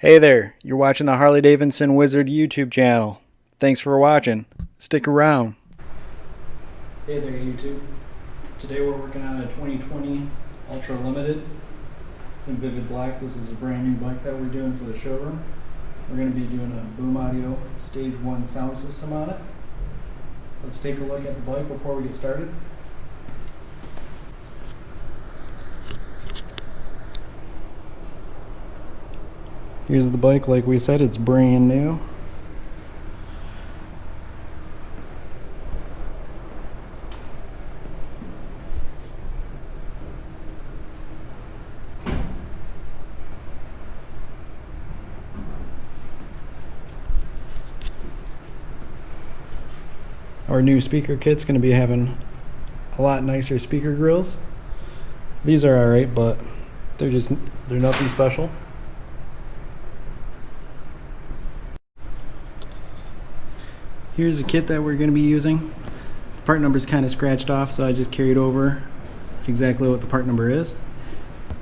Hey there, you're watching the Harley Davidson Wizard YouTube channel. Thanks for watching. Stick around. Hey there YouTube. Today we're working on a 2020 Ultra Limited. It's in Vivid Black. This is a brand new bike that we're doing for the showroom. We're going to be doing a Boom Audio Stage 1 sound system on it. Let's take a look at the bike before we get started. Here's the bike. Like we said, it's brand new. Our new speaker kit's going to be having a lot nicer speaker grills. These are alright, but they're nothing special. Here's the kit that we're going to be using. The part number is kind of scratched off, so I just carried over exactly what the part number is.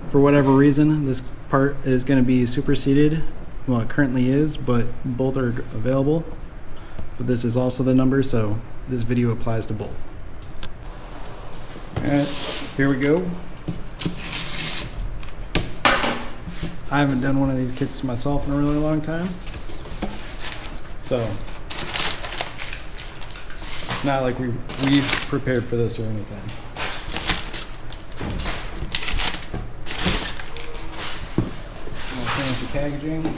For whatever reason, this part is going to be superseded. Well, it currently is, but both are available. But this is also the number, so this video applies to both. Alright, here we go. I haven't done one of these kits myself in a really long time. So it's not like we prepared for this or anything. More fancy packaging.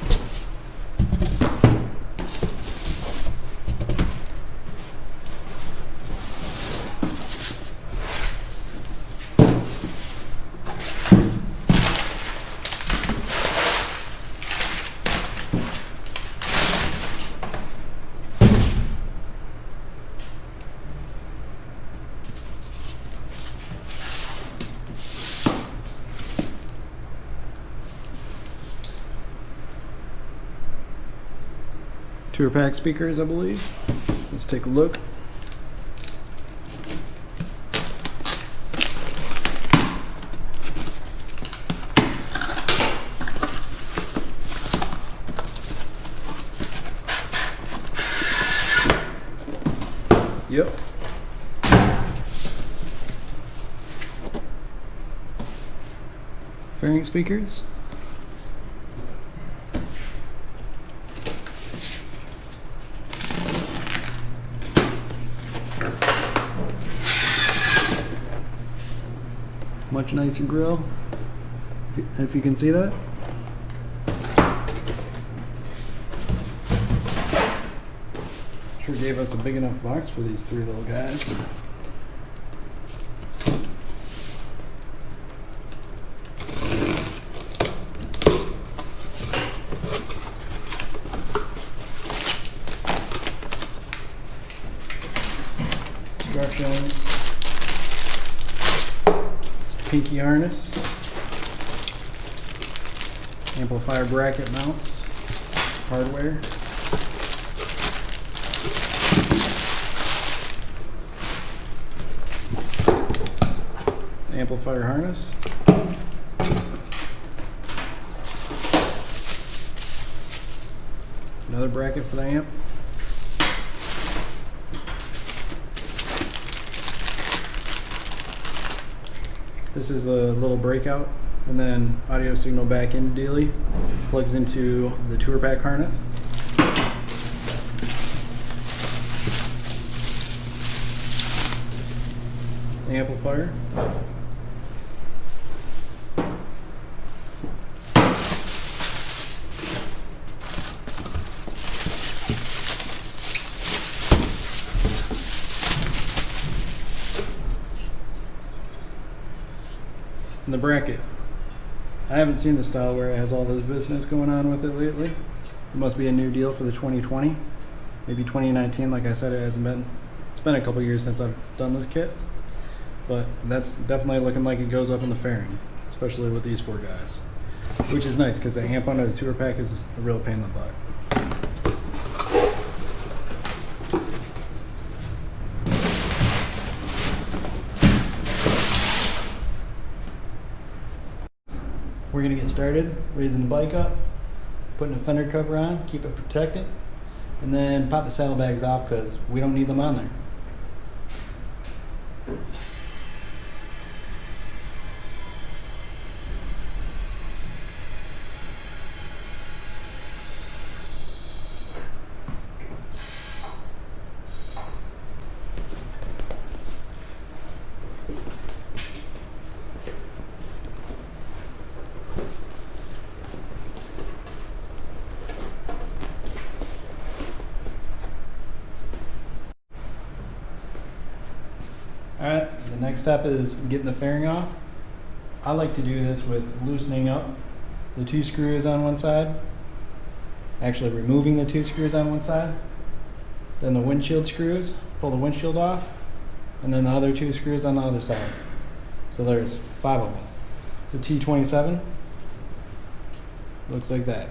Tour pack speakers, I believe. Let's take a look. Yep. Fairing speakers. Much nicer grill, if you can see that. Sure gave us a big enough box for these three little guys. Instructions. Pinky harness, amplifier bracket mounts, hardware, amplifier harness, another bracket for the amp. This is a little breakout, and then audio signal back into Dealy. Plugs into the tour pack harness. The amplifier. And the bracket. I haven't seen the style where it has all this business going on with it lately. It must be a new deal for the 2020. Maybe 2019, like I said, it hasn't been. It's been a couple years since I've done this kit. But that's definitely looking like it goes up in the fairing, especially with these four guys. Which is nice, because the amp under the tour pack is a real pain in the butt. We're going to get started raising the bike up, putting a fender cover on, keep it protected, and then pop the saddlebags off because we don't need them on there. Alright, the next step is getting the fairing off. I like to do this with loosening up the 2 screws on one side, actually removing the 2 screws on one side, then the windshield screws, pull the windshield off, and then the other 2 screws on the other side. So there's 5 of them. It's a T27. Looks like that.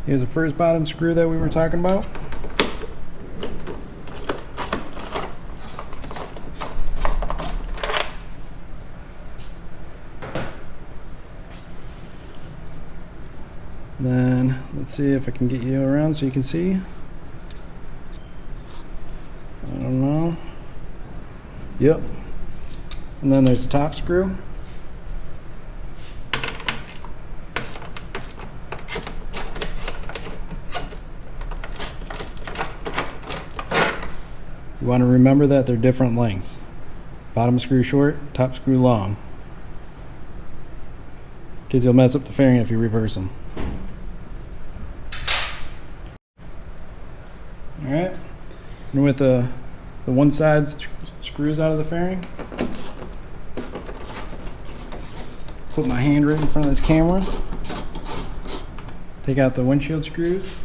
Here's the first bottom screw that we were talking about. Then let's see if I can get you around so you can see. I don't know. Yep. And then there's the top screw. You want to remember that they're different lengths. Bottom screw short, top screw long. Because you'll mess up the fairing if you reverse them. Alright, and with the one side screws out of the fairing, put my hand right in front of this camera, take out the windshield screws,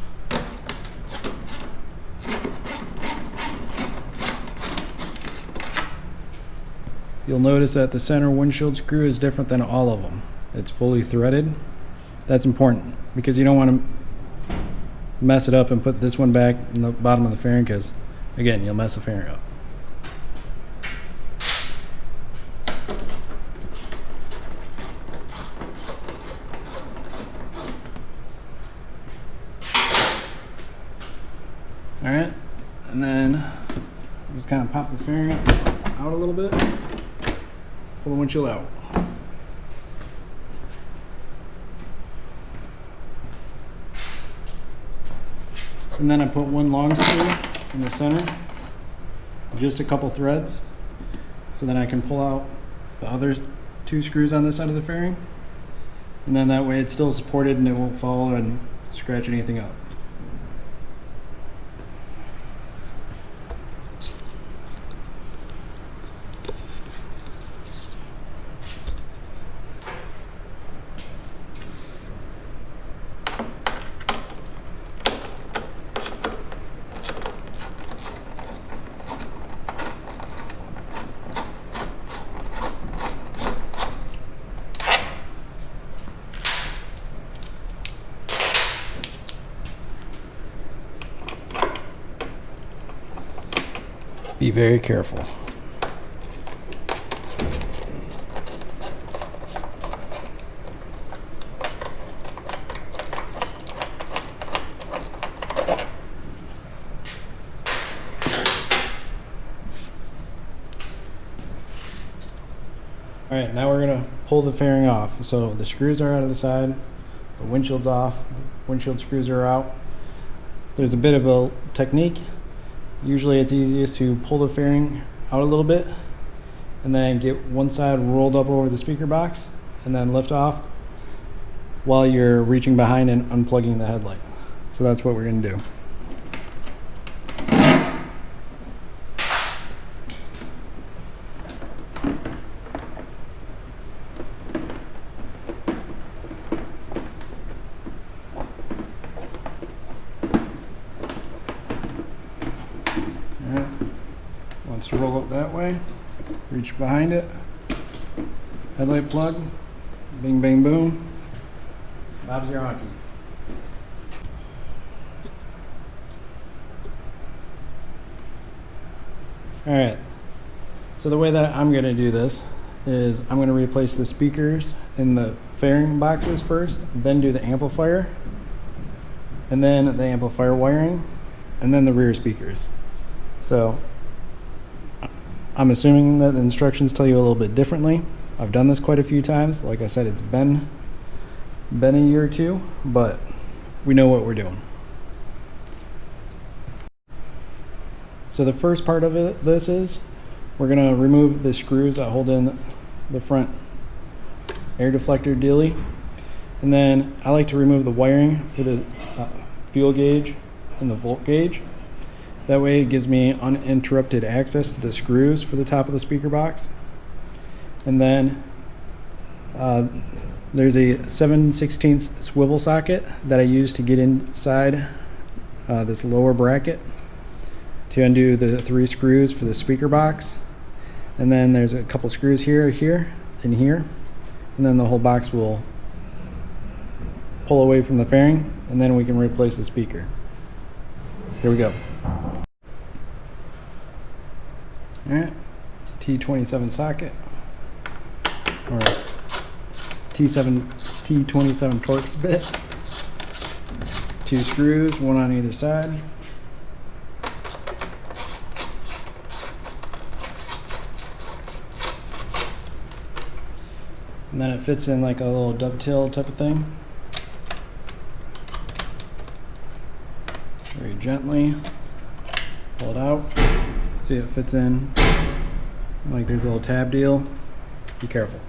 you'll notice that the center windshield screw is different than all of them. It's fully threaded. That's important because you don't want to mess it up and put this one back in the bottom of the fairing because, again, you'll mess the fairing up. Alright, and then just kind of pop the fairing out a little bit, pull the windshield out. And then I put one long screw in the center, just a couple threads, so then I can pull out the other 2 screws on this side of the fairing. And then that way it's still supported and it won't fall and scratch anything up. Be very careful. Alright, now we're going to pull the fairing off. So the screws are out of the side, the windshield's off, the windshield screws are out. There's a bit of a technique. Usually it's easiest to pull the fairing out a little bit and then get one side rolled up over the speaker box and then lift off while you're reaching behind and unplugging the headlight. So that's what we're going to do. Wants to roll up that way, reach behind it, headlight plug, bing bang boom, Bob's your auntie. Alright, so the way that I'm going to do this is I'm going to replace the speakers in the fairing boxes first, then do the amplifier, and then the amplifier wiring, and then the rear speakers. So I'm assuming that the instructions tell you a little bit differently. I've done this quite a few times. Like I said, it's been a year or two, but we know what we're doing. So the first part of this is we're going to remove the screws that hold in the front air deflector dealy. And then I like to remove the wiring for the fuel gauge and the volt gauge. That way it gives me uninterrupted access to the screws for the top of the speaker box. And then there's a 7/16 swivel socket that I use to get inside this lower bracket to undo the 3 screws for the speaker box. And then there's a couple screws here, and here. And then the whole box will pull away from the fairing, and then we can replace the speaker. Here we go. Alright, it's T27 socket, or T27 Torx bit. 2 screws, one on either side. And then it fits in like a little dovetail type of thing. Very gently pull it out. See, it fits in like there's a little tab deal. Be careful.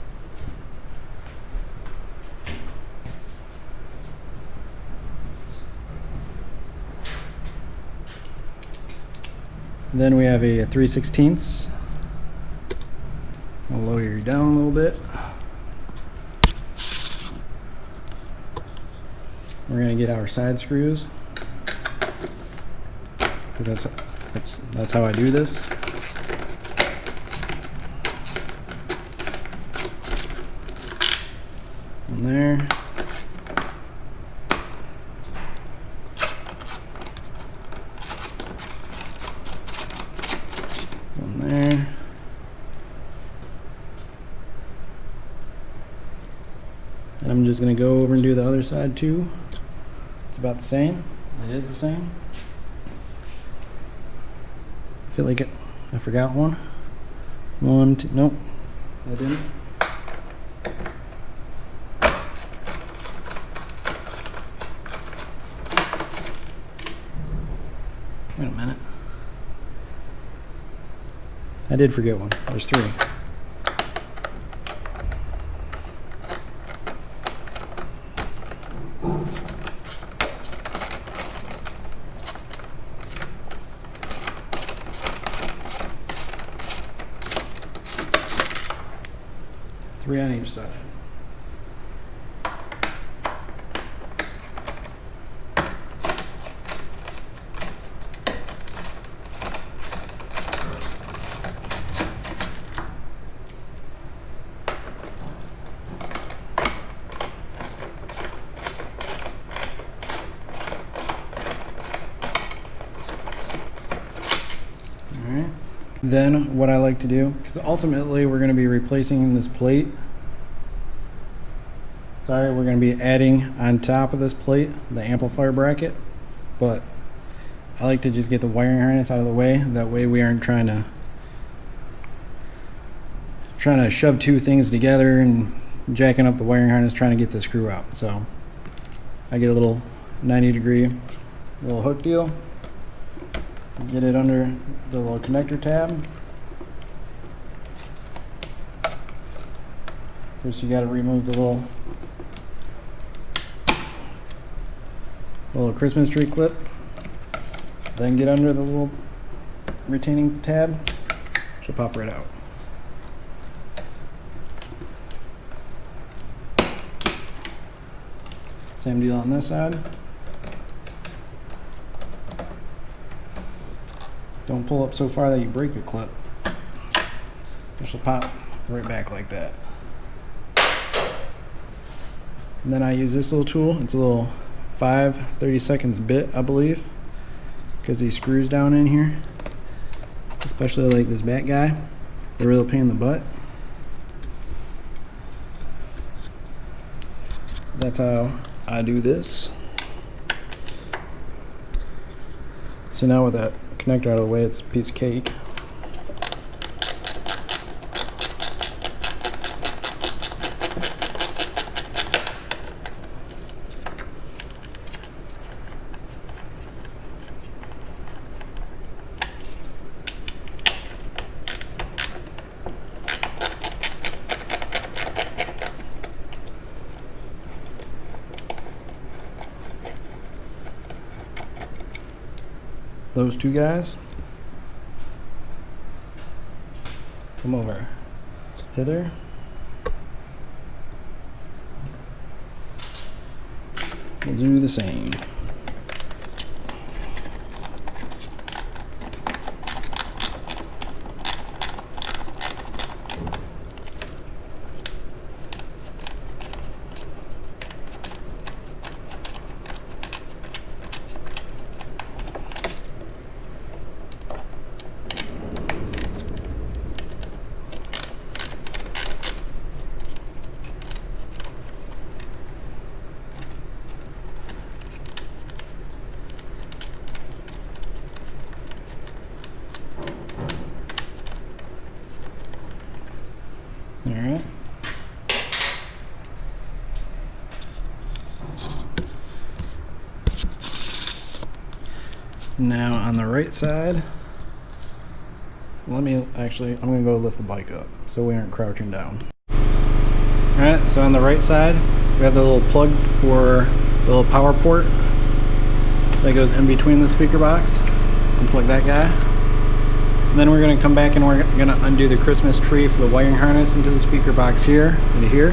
And then we have a 3/16. I'll lower you down a little bit. We're going to get our side screws, because that's how I do this. One there. One there. And I'm just going to go over and do the other side too. It's about the same. It is the same. I feel like I forgot one. 1, 2, nope, I didn't. Wait a minute. I did forget one. There's 3. Three on each side. Then what I like to do, because ultimately we're going to be replacing this plate. Sorry, we're going to be adding on top of this plate the amplifier bracket, but I like to just get the wiring harness out of the way. That way we aren't trying to shove 2 things together and jacking up the wiring harness trying to get the screw out. So I get a little 90-degree little hook deal. Get it under the little connector tab. First you got to remove the little Christmas tree clip. Then get under the little retaining tab. She'll pop right out. Same deal on this side. Don't pull up so far that you break the clip. This will pop right back like that. And then I use this little tool. It's a little 5/32 bit, I believe, because these screws down in here, especially like this back guy, they're really a pain in the butt. That's how I do this. So now with that connector out of the way, it's a piece of cake. Those two guys come over hither. We'll do the same. All right. Now on the right side, I'm gonna go lift the bike up so we aren't crouching down. All right, so on the right side, we have the little plug for the little power port that goes in between the speaker box. Unplug that guy. And then we're going to come back and we're going to undo the Christmas tree for the wiring harness into the speaker box here, into here.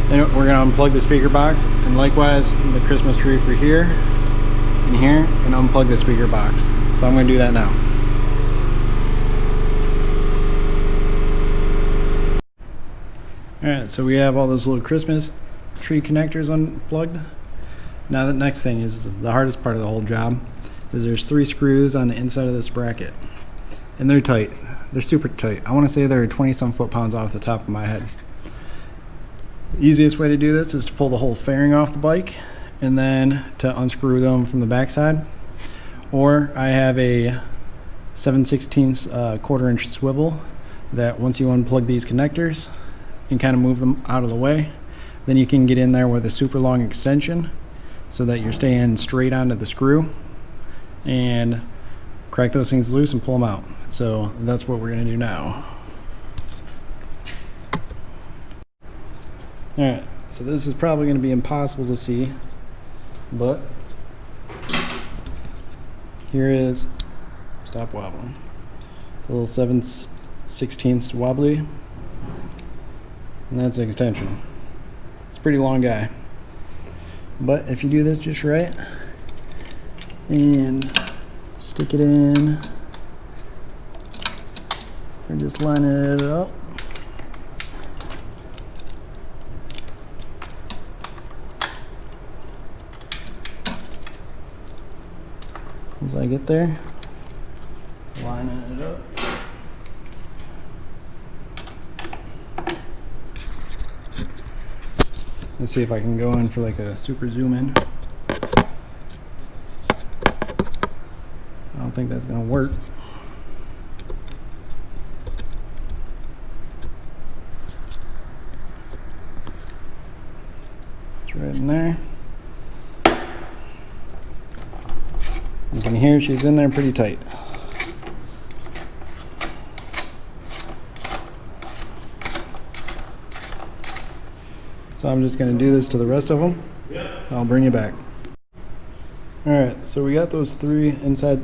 Then we're going to unplug the speaker box, and likewise the Christmas tree for here and here, and unplug the speaker box. So I'm going to do that now. Alright, so we have all those little Christmas tree connectors unplugged. Now the next thing is the hardest part of the whole job. There's 3 screws on the inside of this bracket, and they're tight. They're super tight. I want to say they're 20-some foot-pounds off the top of my head. The easiest way to do this is to pull the whole fairing off the bike and then to unscrew them from the backside. Or I have a 7/16 quarter-inch swivel that once you unplug these connectors and kind of move them out of the way, then you can get in there with a super long extension so that you're staying straight onto the screw, and crack those things loose and pull them out. So that's what we're going to do now. Alright, so this is probably going to be impossible to see, but here is, stop wobbling, the little 7/16 wobbly, and that's the extension. It's a pretty long guy, but if you do this just right and stick it in, we're just lining it up. As I get there, lining it up. Let's see if I can go in for like a super zoom in. I don't think that's gonna work. It's right in there. You can hear she's in there pretty tight. So I'm just going to do this to the rest of them. I'll bring you back. Alright, so we got those 3 inside,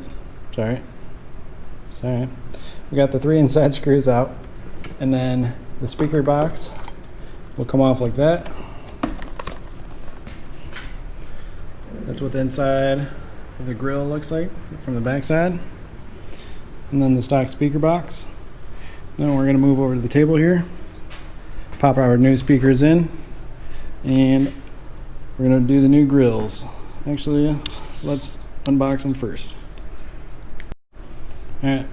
sorry. We got the 3 inside screws out, and then the speaker box will come off like that. That's what the inside of the grill looks like from the back side. And then the stock speaker box. Then we're going to move over to the table here, pop our new speakers in, and we're going to do the new grills. Actually, let's unbox them first. Alright,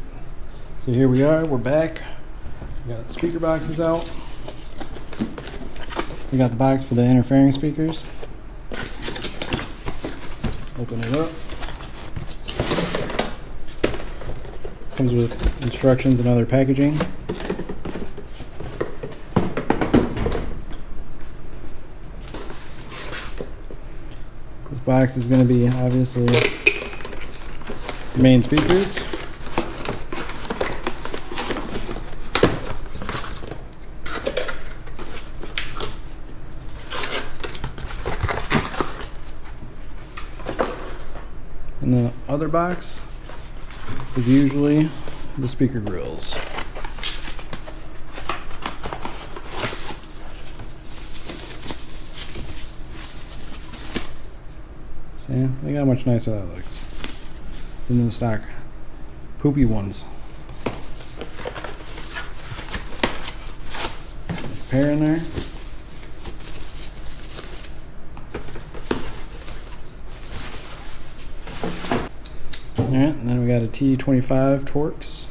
so here we are, we're back. We got the speaker boxes out. We got the box for the interfering speakers. Open it up. Comes with instructions and other packaging. This box is going to be obviously main speakers. And the other box is usually the speaker grills. See, look how much nicer that looks than the stock poopy ones. Pair in there. Alright, and then we got a T25 Torx.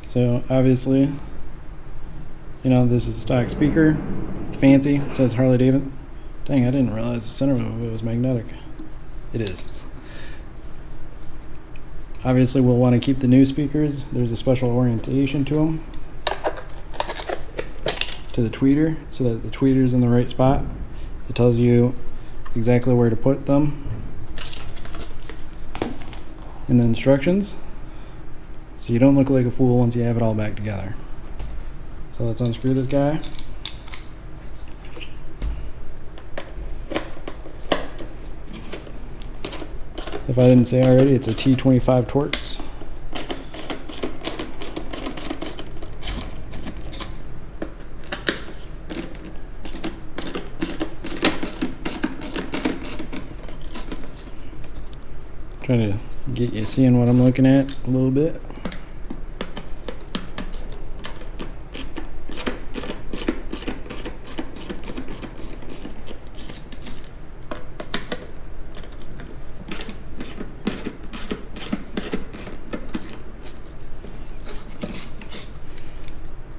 So obviously, you know, this is a stock speaker. It's fancy. It says Harley Davidson. Dang, I didn't realize the center of it was magnetic. It is. Obviously, we'll want to keep the new speakers. There's a special orientation to them. To the tweeter, so that the tweeter's in the right spot. It tells you exactly where to put them in the instructions, so you don't look like a fool once you have it all back together. So let's unscrew this guy. If I didn't say already, it's a T25 Torx. Trying to get you seeing what I'm looking at a little bit.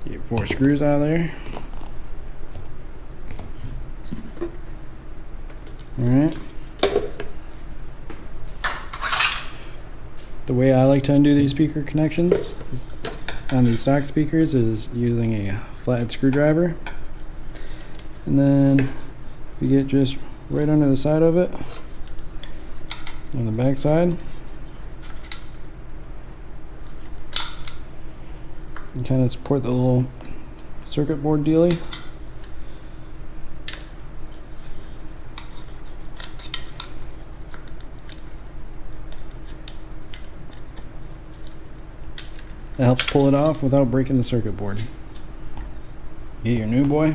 Get 4 screws out of there. Alright. The way I like to undo these speaker connections on these stock speakers is using a flathead screwdriver. And then if you get just right under the side of it, on the back side, and kind of support the little circuit board dealie. That helps pull it off without breaking the circuit board. Get your new boy.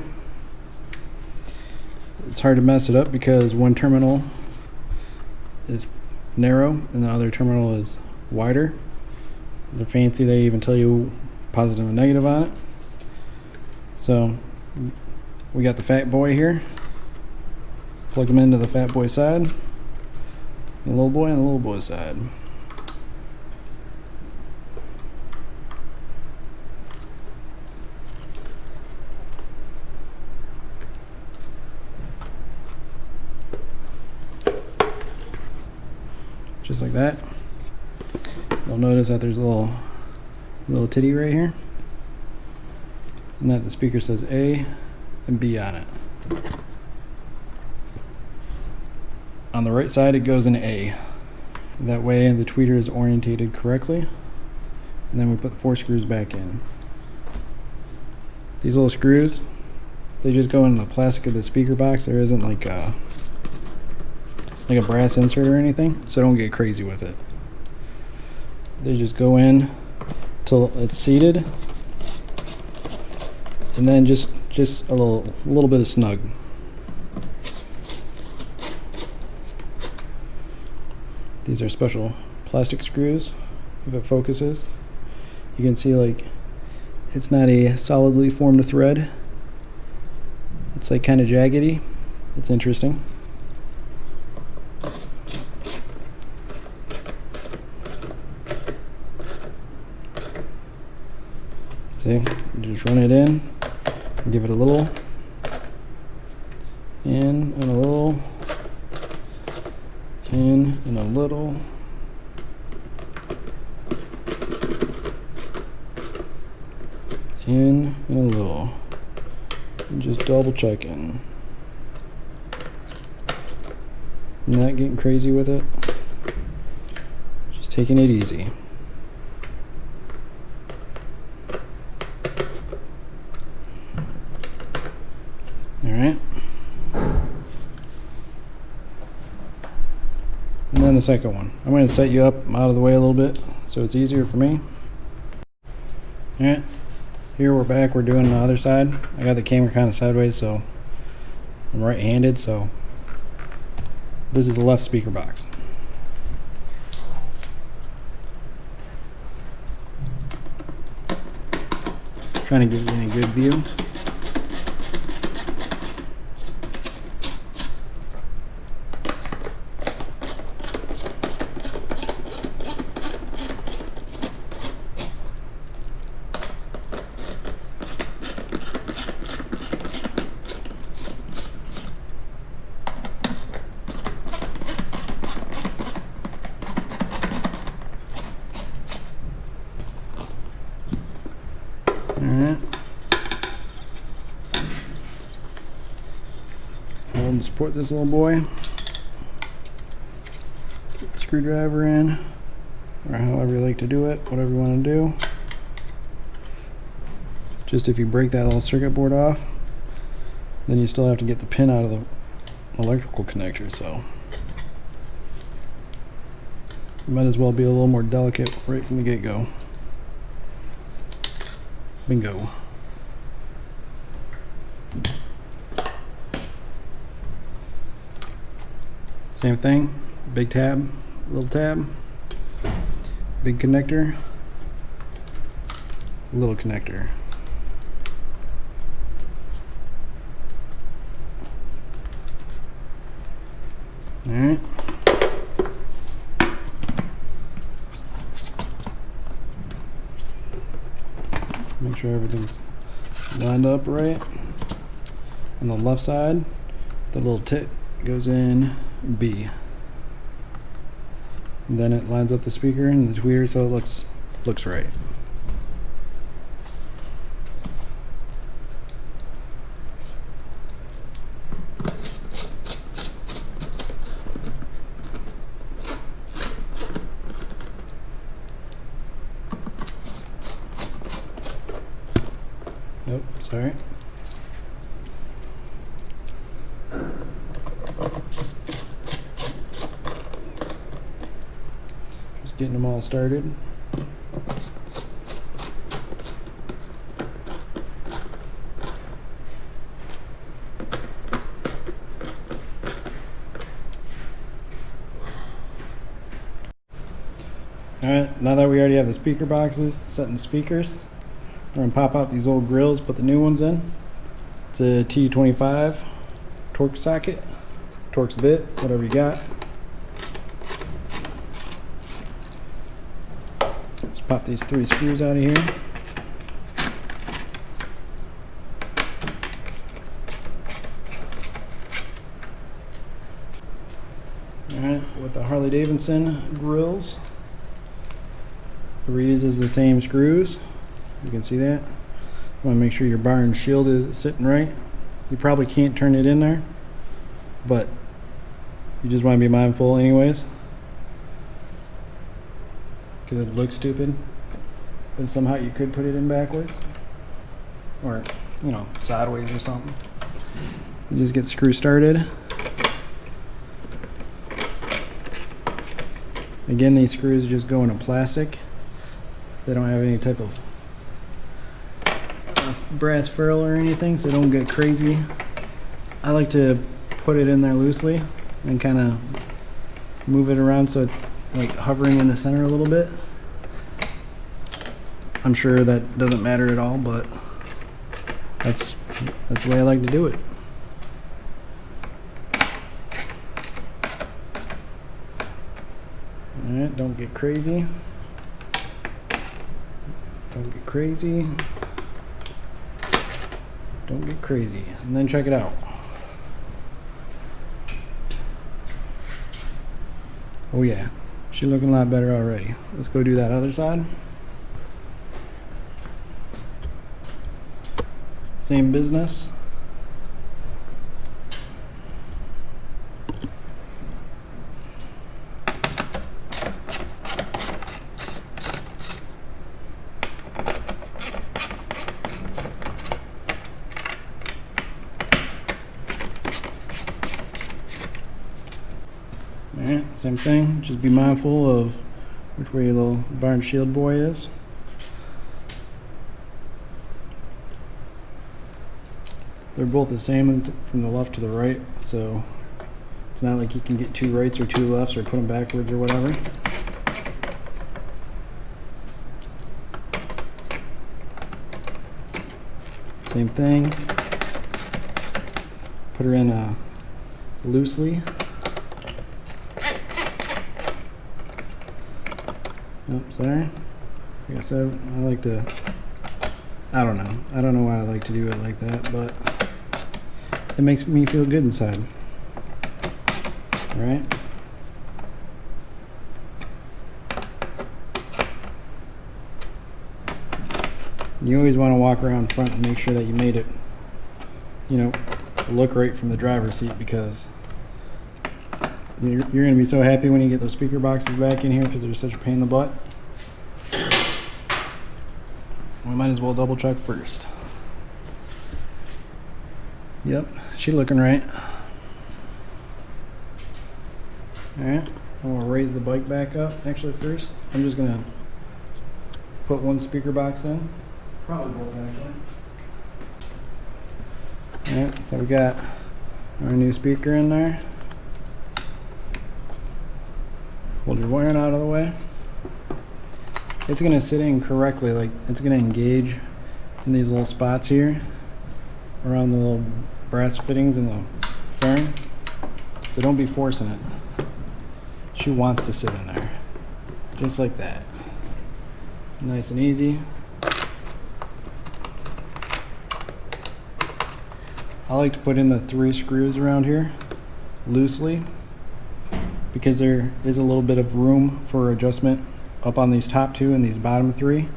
It's hard to mess it up because one terminal is narrow and the other terminal is wider. They're fancy, they even tell you positive and negative on it. So we got the fat boy here. Plug them into the fat boy side, and the little boy on the little boy side. Just like that. You'll notice that there's a little titty right here, and that the speaker says A and B on it. On the right side it goes in A. That way the tweeter is orientated correctly, and then we put the 4 screws back in. These little screws, they just go into the plastic of the speaker box. There isn't like a brass insert or anything, so don't get crazy with it. They just go in till it's seated, and then just a little bit of snug. These are special plastic screws. If it focuses, you can see like it's not a solidly formed thread. It's like kind of jaggedy. It's interesting. See, you just run it in, give it a little, in and a little, in and a little, in and a little, and just double checking. Not getting crazy with it, just taking it easy. Alright. And then the second one. I'm going to set you up out of the way a little bit so it's easier for me. Alright. Here we're back. We're doing the other side. I got the camera kind of sideways, so I'm right-handed, so this is the left speaker box. Trying to get you in a good view. Alright. Hold and support this little boy. Get the screwdriver in, or however you like to do it, whatever you want to do. Just if you break that little circuit board off, then you still have to get the pin out of the electrical connector, so you might as well be a little more delicate right from the get-go. Bingo. Same thing, big tab, little tab, big connector, little connector. All right. Make sure everything's lined up right. On the left side, the little tit goes in B. And then it lines up the speaker and the tweeter so it looks right. Oh, sorry. Just getting them all started. Alright, now that we already have the speaker boxes set in speakers, we're going to pop out these old grills, put the new ones in. It's a T25 Torx socket, Torx bit, whatever you got. Just pop these 3 screws out of here. Alright, with the Harley Davidson grills, it reuses the same screws. You can see that. You want to make sure your bar and shield is sitting right. You probably can't turn it in there, but you just want to be mindful anyways, because it looks stupid if somehow you could put it in backwards, or you know, sideways or something. You just get the screw started. Again, these screws just go into plastic. They don't have any type of brass ferrule or anything, so don't get crazy. I like to put it in there loosely and kind of move it around so it's like hovering in the center a little bit. I'm sure that doesn't matter at all, but that's the way I like to do it. Alright, don't get crazy. Don't get crazy. Don't get crazy. And then check it out. Oh yeah, she's looking a lot better already. Let's go do that other side. Same business. Alright, same thing. Just be mindful of which way your little barn shield boy is. They're both the same from the left to the right, so it's not like you can get two rights or two lefts or put them backwards or whatever. Same thing. Put her in loosely. Oh, sorry. Like I said, I like to, I don't know why I like to do it like that, but it makes me feel good inside. Alright? You always want to walk around front and make sure that you made it, you know, look right from the driver's seat, because you're going to be so happy when you get those speaker boxes back in here, because they're such a pain in the butt. We might as well double check first. Yep, she's looking right. Alright, I'm going to raise the bike back up. Actually, first, I'm just going to put one speaker box in. Probably both, actually. Alright, so we got our new speaker in there. Hold your wiring out of the way. It's going to sit in correctly, like it's going to engage in these little spots here around the little brass fittings in the fairing. So don't be forcing it. She wants to sit in there. Just like that. Nice and easy. I like to put in the 3 screws around here loosely, because there is a little bit of room for adjustment up on these top 2 and these bottom 3.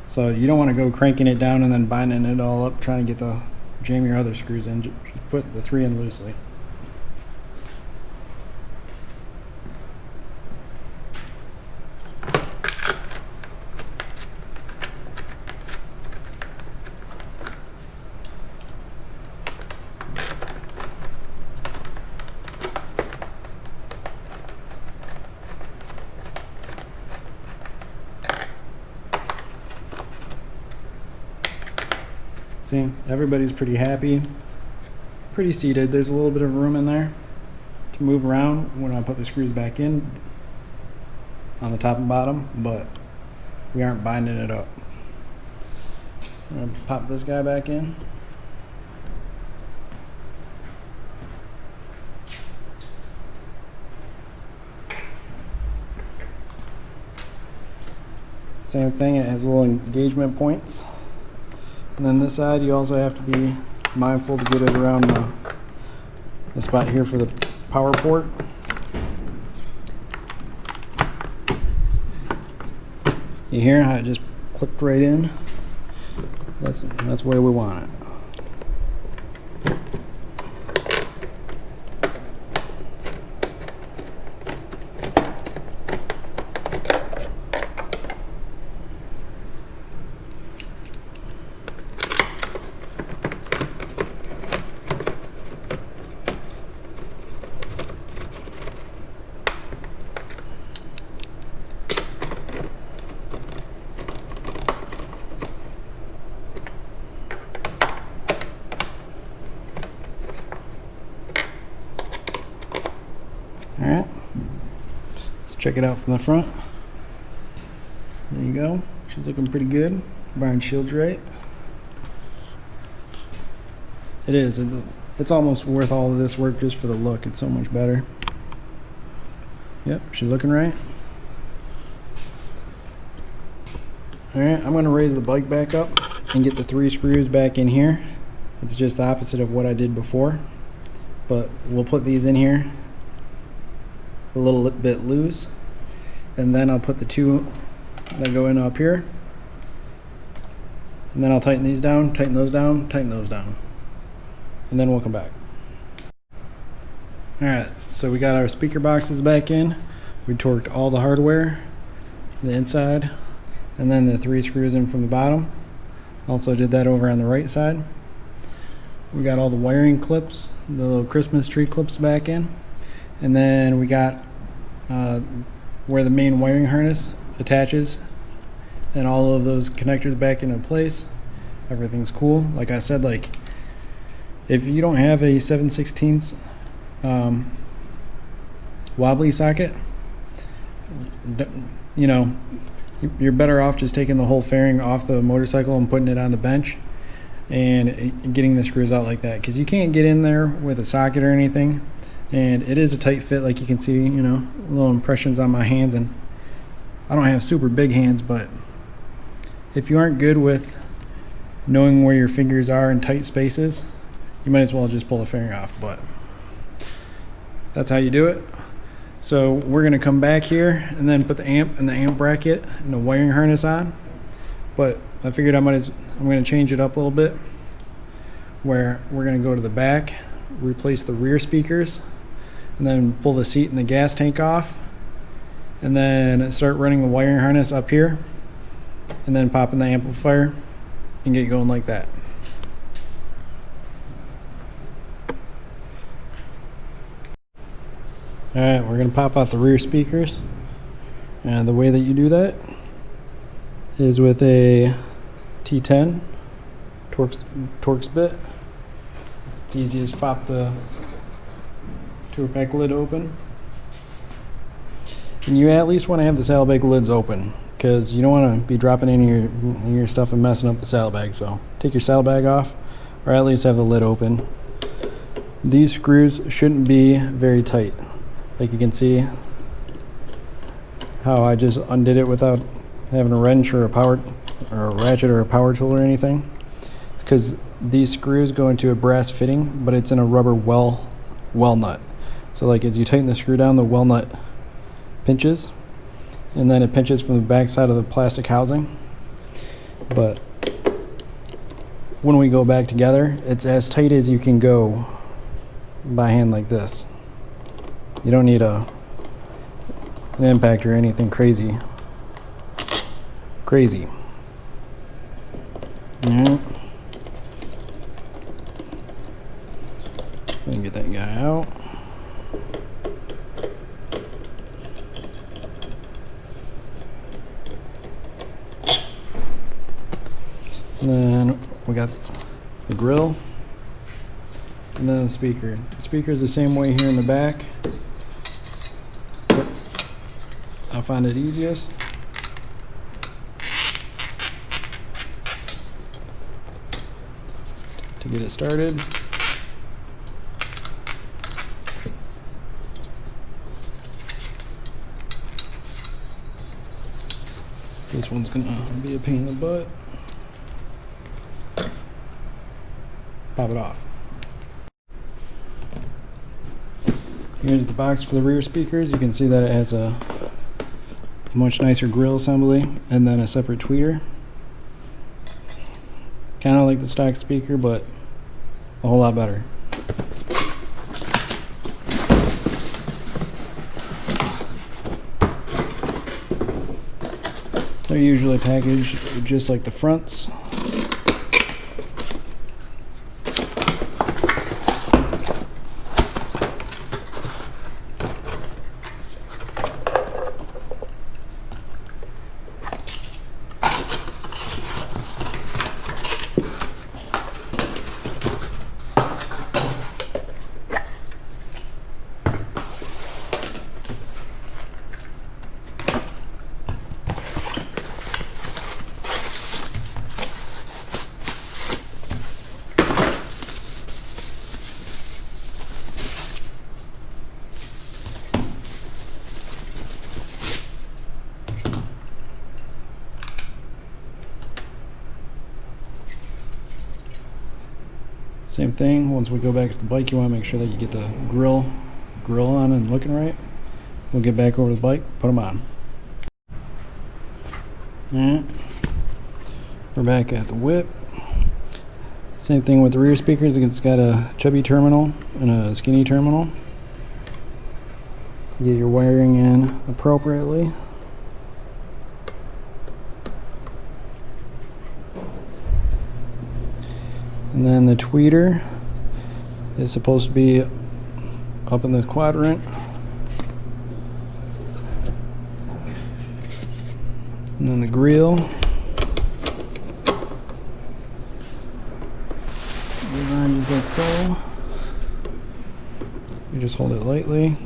So you don't want to go cranking it down and then binding it all up trying to get the jam your other screws in. Just put the 3 in loosely. See, everybody's pretty happy, pretty seated. There's a little bit of room in there to move around when I put the screws back in on the top and bottom, but we aren't binding it up. I'm going to pop this guy back in. Same thing, it has little engagement points. And then this side, you also have to be mindful to get it around the spot here for the power port. You hear how it just clicked right in? That's the way we want it. Alright, let's check it out from the front. There you go. She's looking pretty good. Barn shield's right. It is. It's almost worth all of this work just for the look. It's so much better. Yep, she's looking right. Alright, I'm going to raise the bike back up and get the 3 screws back in here It's just the opposite of what I did before, but we'll put these in here a little bit loose, and then I'll put the two that go in up here, and then I'll tighten these down, tighten those down, tighten those down, and then we'll come back. Alright, so we got our speaker boxes back in. We torqued all the hardware, the inside, and then the 3 screws in from the bottom. Also did that over on the right side. We got all the wiring clips, the little Christmas tree clips back in, and then we got where the main wiring harness attaches, and all of those connectors back into place. Everything's cool. Like I said, like if you don't have a 7/16 wobbly socket, you know, you're better off just taking the whole fairing off the motorcycle and putting it on the bench and getting the screws out like that, because you can't get in there with a socket or anything, and it is a tight fit. Like you can see, you know, little impressions on my hands, and I don't have super big hands, but if you aren't good with knowing where your fingers are in tight spaces, you might as well just pull the fairing off. But that's how you do it. So we're going to come back here and then put the amp and the amp bracket and the wiring harness on. But I figured I'm going to change it up a little bit, where we're going to go to the back, replace the rear speakers, and then pull the seat and the gas tank off, and then start running the wiring harness up here, and then pop in the amplifier and get going like that. Alright, we're going to pop out the rear speakers, and the way that you do that is with a T10 Torx bit. It's easiest to pop the tour pack lid open, and you at least want to have the saddlebag lids open, because you don't want to be dropping any of your stuff and messing up the saddlebag. So take your saddlebag off, or at least have the lid open. These screws shouldn't be very tight. Like you can see how I just undid it without having a wrench or a ratchet or a power tool or anything. It's because these screws go into a brass fitting, but it's in a rubber well nut. So like as you tighten the screw down, the well nut pinches, and then it pinches from the back side of the plastic housing. But when we go back together, it's as tight as you can go by hand like this. You don't need an impact or anything crazy. Alright. Let me get that guy out. And then we got the grill, and then the speaker. The speaker is the same way here in the back. I find it easiest to get it started. This one's gonna be a pain in the butt. Pop it off. Here's the box for the rear speakers. You can see that it has a much nicer grill assembly and then a separate tweeter. Kind of like the stock speaker, but a whole lot better. They're usually packaged just like the fronts. Same thing, once we go back to the bike, you want to make sure that you get the grill on and looking right. We'll get back over to the bike, put them on. Alright, we're back at the whip. Same thing with the rear speakers, it's got a chubby terminal and a skinny terminal. Get your wiring in appropriately. And then the tweeter is supposed to be up in this quadrant. And then the grill. Around just like so. You just hold it lightly.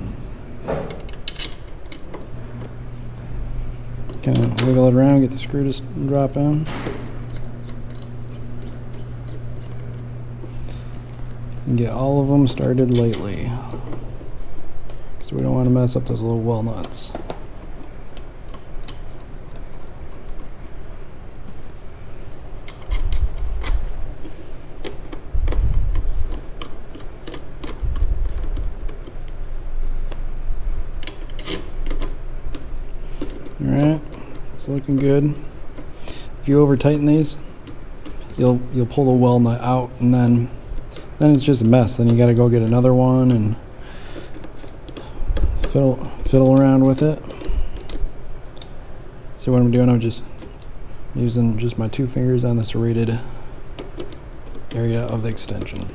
Kind of wiggle it around, get the screw to drop in. And get all of them started lightly. So we don't want to mess up those little walnuts. Alright, it's looking good. If you over tighten these, you'll pull the weld nut out, and then it's just a mess. Then you got to go get another one and fiddle around with it. See what I'm doing? I'm just using just my 2 fingers on the serrated area of the extension.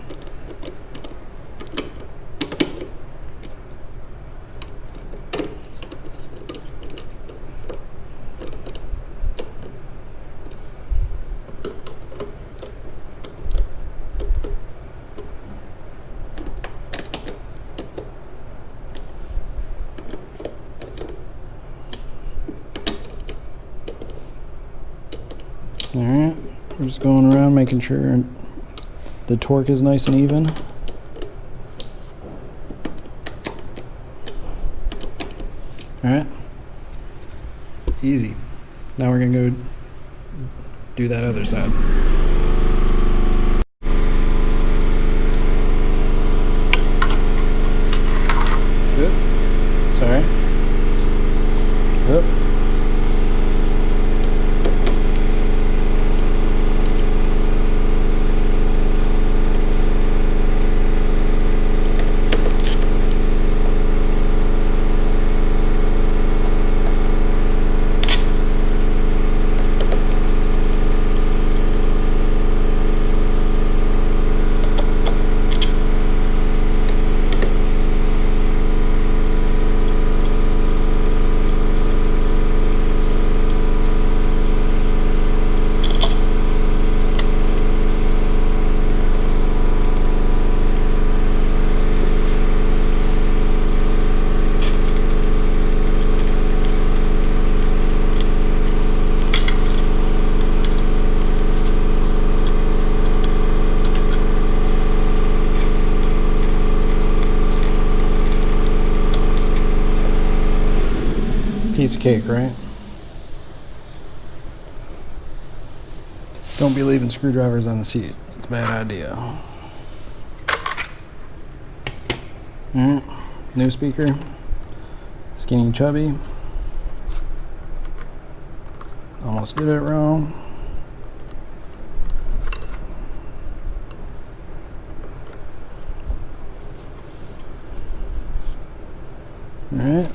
Alright, we're just going around making sure the torque is nice and even. Alright, easy. Now we're going to go do that other side. Oop. Sorry. Oop. Piece of cake, right? Don't be leaving screwdrivers on the seat. It's a bad idea. Alright, new speaker. Skinny chubby. Almost did it wrong. Alright.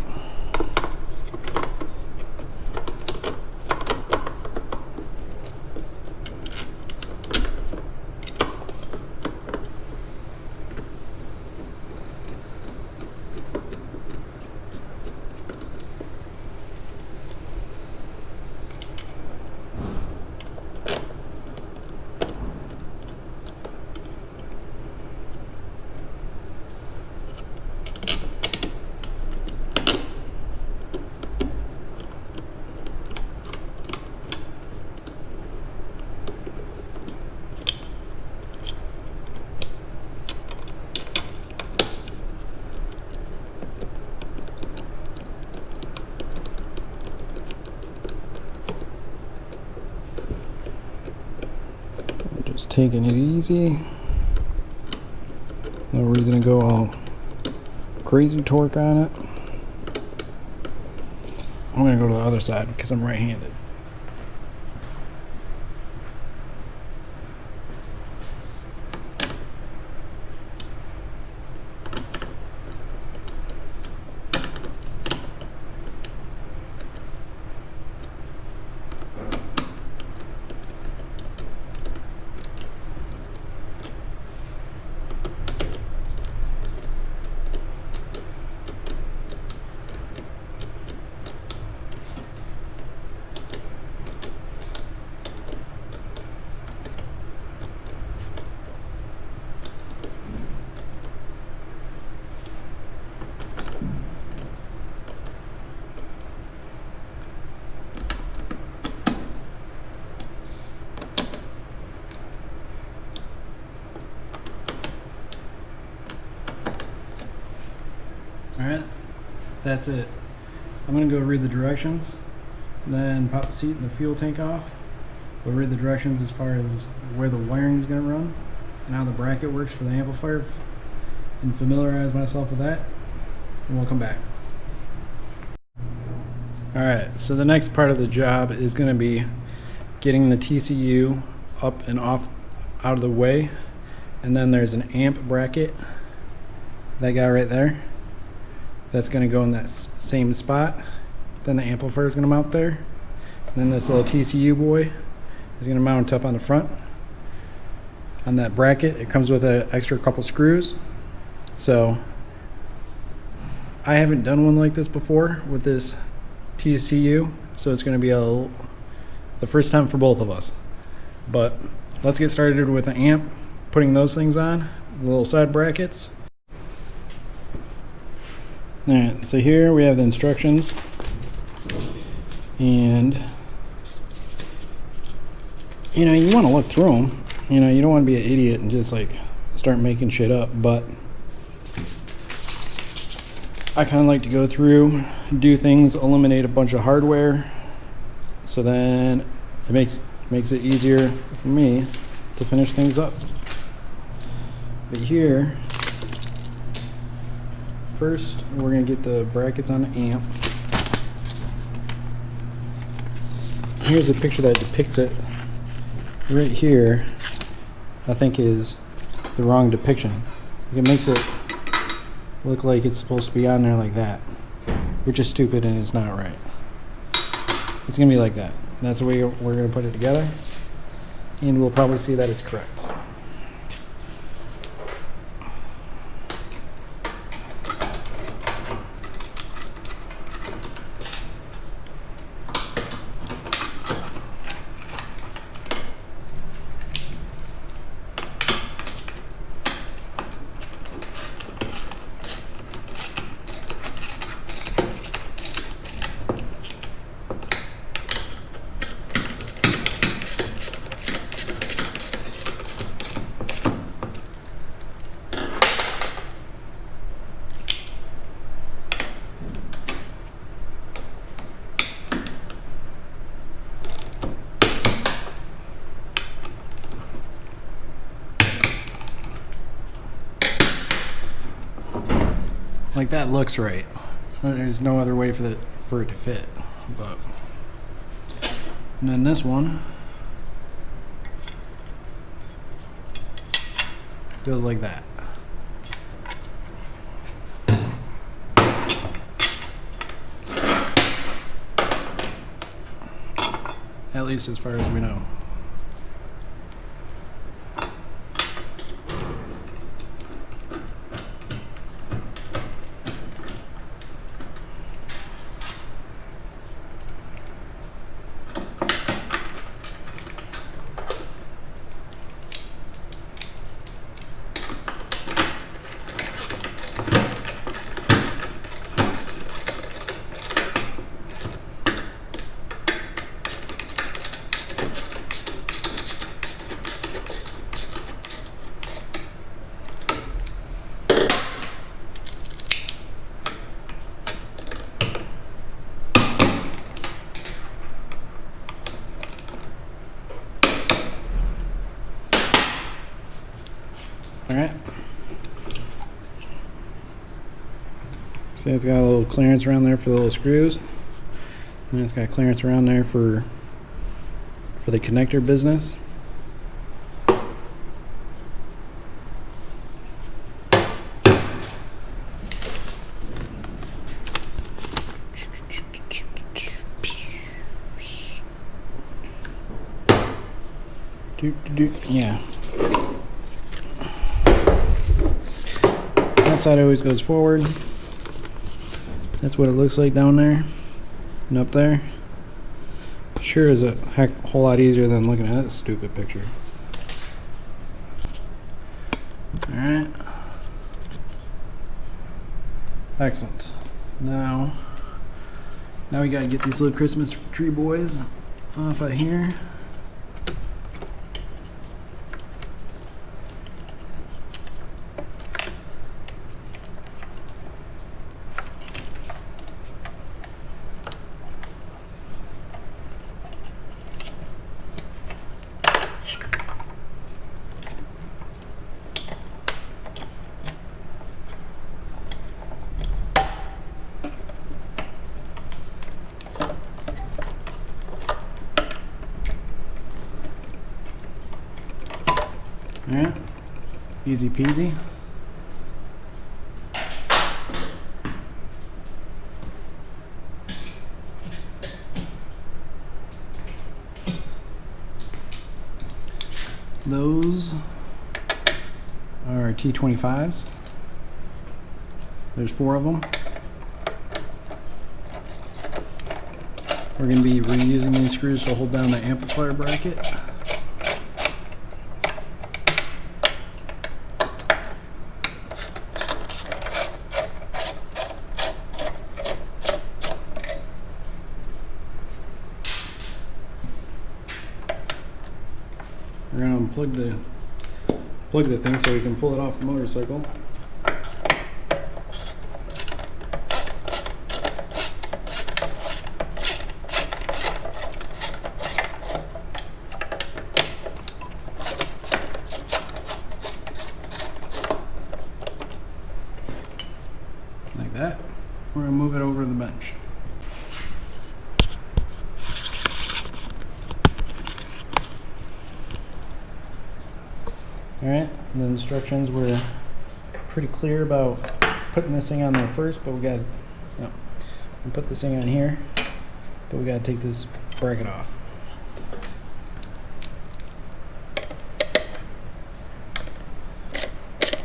Just taking it easy. No reason to go all crazy torque on it. I'm going to go to the other side because I'm right-handed. Alright, that's it. I'm going to go read the directions, then pop the seat and the fuel tank off. We'll read the directions as far as where the wiring is going to run and how the bracket works for the amplifier, and familiarize myself with that, and we'll come back. Alright, so the next part of the job is going to be getting the TCU up and off out of the way, and then there's an amp bracket, that guy right there. That's going to go in that same spot. Then the amplifier is going to mount there. And then this little TCU boy is going to mount up on the front. On that bracket, it comes with an extra couple screws. So I haven't done one like this before with this TCU, so it's going to be the first time for both of us. But let's get started with the amp, putting those things on, the little side brackets. Alright, so here we have the instructions, and you know, you want to look through them. You know, you don't want to be an idiot and just like start making shit up, but I kind of like to go through, do things, eliminate a bunch of hardware, so then it makes it easier for me to finish things up. But here, first, we're going to get the brackets on the amp. Here's a picture that depicts it. Right here, I think is the wrong depiction. It makes it look like it's supposed to be on there like that, which is stupid and it's not right. It's going to be like that. That's the way we're going to put it together, and we'll probably see that it's correct. Like that looks right. There's no other way for it to fit. But and then this one goes like that. At least as far as we know. Alright, See, it's got a little clearance around there for the little screws. And it's got clearance around there for the connector business. Yeah. That side always goes forward. That's what it looks like down there and up there. Sure is a whole lot easier than looking at that stupid picture. Alright. Excellent. Now we gotta get these little Christmas tree boys off of here. Alright, easy peasy. Those are T25s. There's 4 of them. We're going to be reusing these screws to hold down the amplifier bracket. We're going to plug the thing so we can pull it off the motorcycle. Like that. We're going to move it over to the bench. Alright, the instructions were pretty clear about putting this thing on there first, but we got to put this thing on here, but we got to take this bracket off.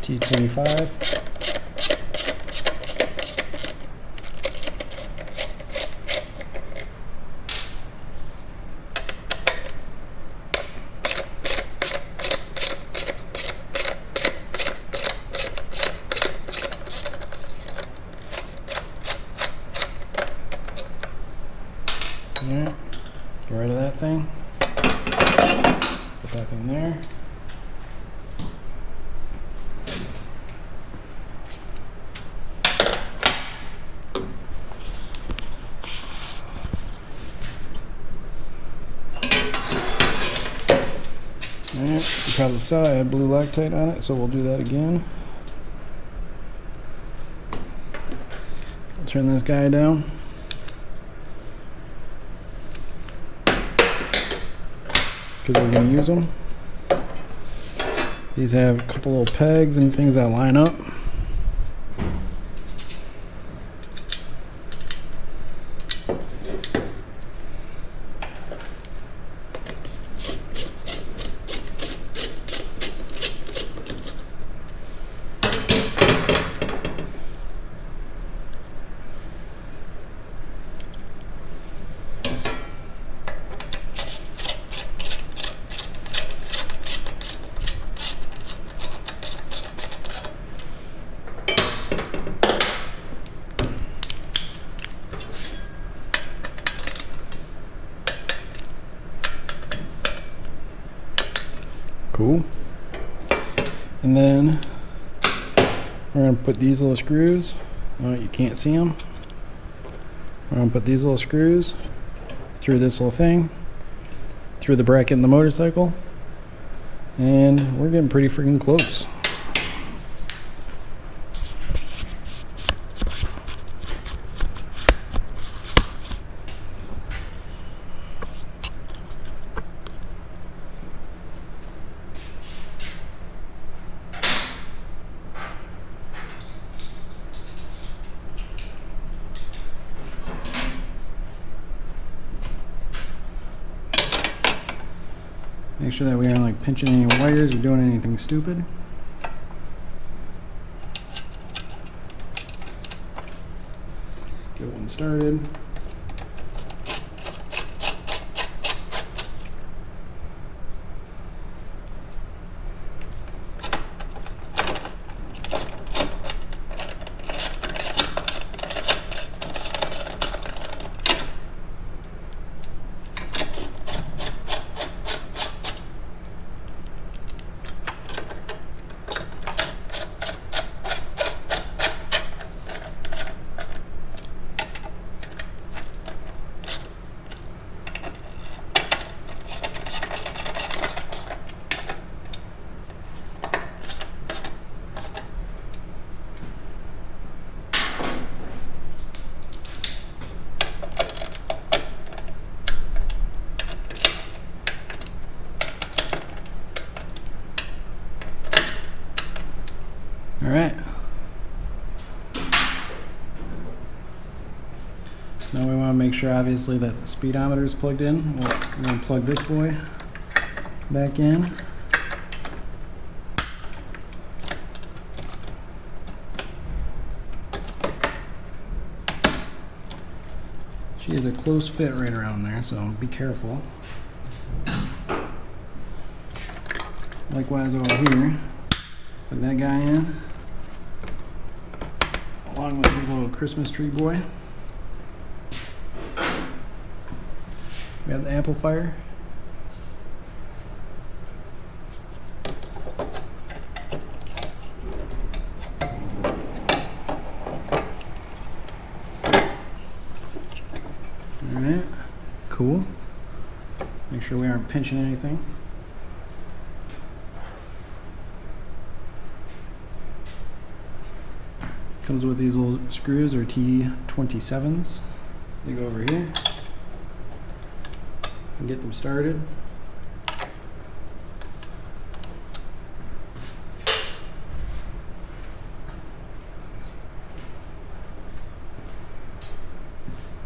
T25. Alright, get rid of that thing. Put that thing there. Alright, you probably saw I had blue Loctite on it, so we'll do that again. I'll turn this guy down. Because we're going to use them. These have a couple little pegs and things that line up. Cool. And then we're going to put these little screws. Oh, you can't see them. We're going to put these little screws through this little thing, through the bracket in the motorcycle, and we're getting pretty freaking close. Make sure that we aren't like pinching any wires or doing anything stupid. Get one started. All right. Now we want to make sure, obviously, that the speedometer is plugged in. We're going to plug this boy back in. She has a close fit right around there, so be careful. Likewise over here, plug that guy in, along with his little Christmas tree boy. We have the amplifier. Alright, cool. Make sure we aren't pinching anything. Comes with these little screws, or T27s. They go over here and get them started.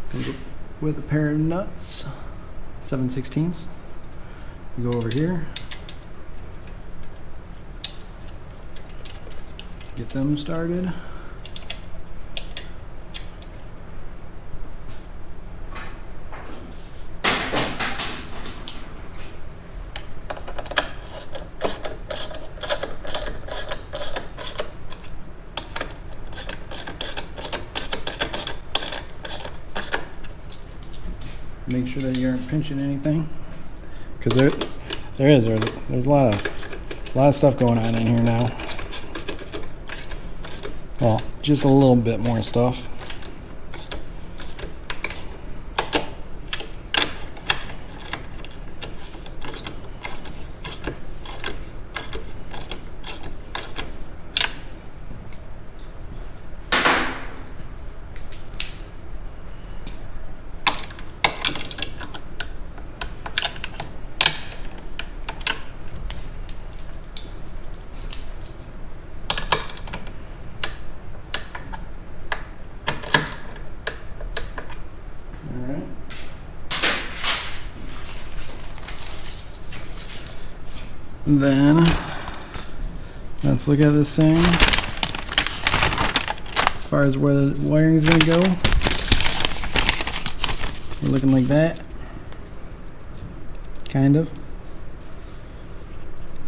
Comes with a pair of nuts, 7/16. We go over here, get them started. Make sure that you aren't pinching anything, because there's a lot of stuff going on in here now. Well, just a little bit more stuff. Then let's look at this thing as far as where the wiring is going to go. We're looking like that, kind of.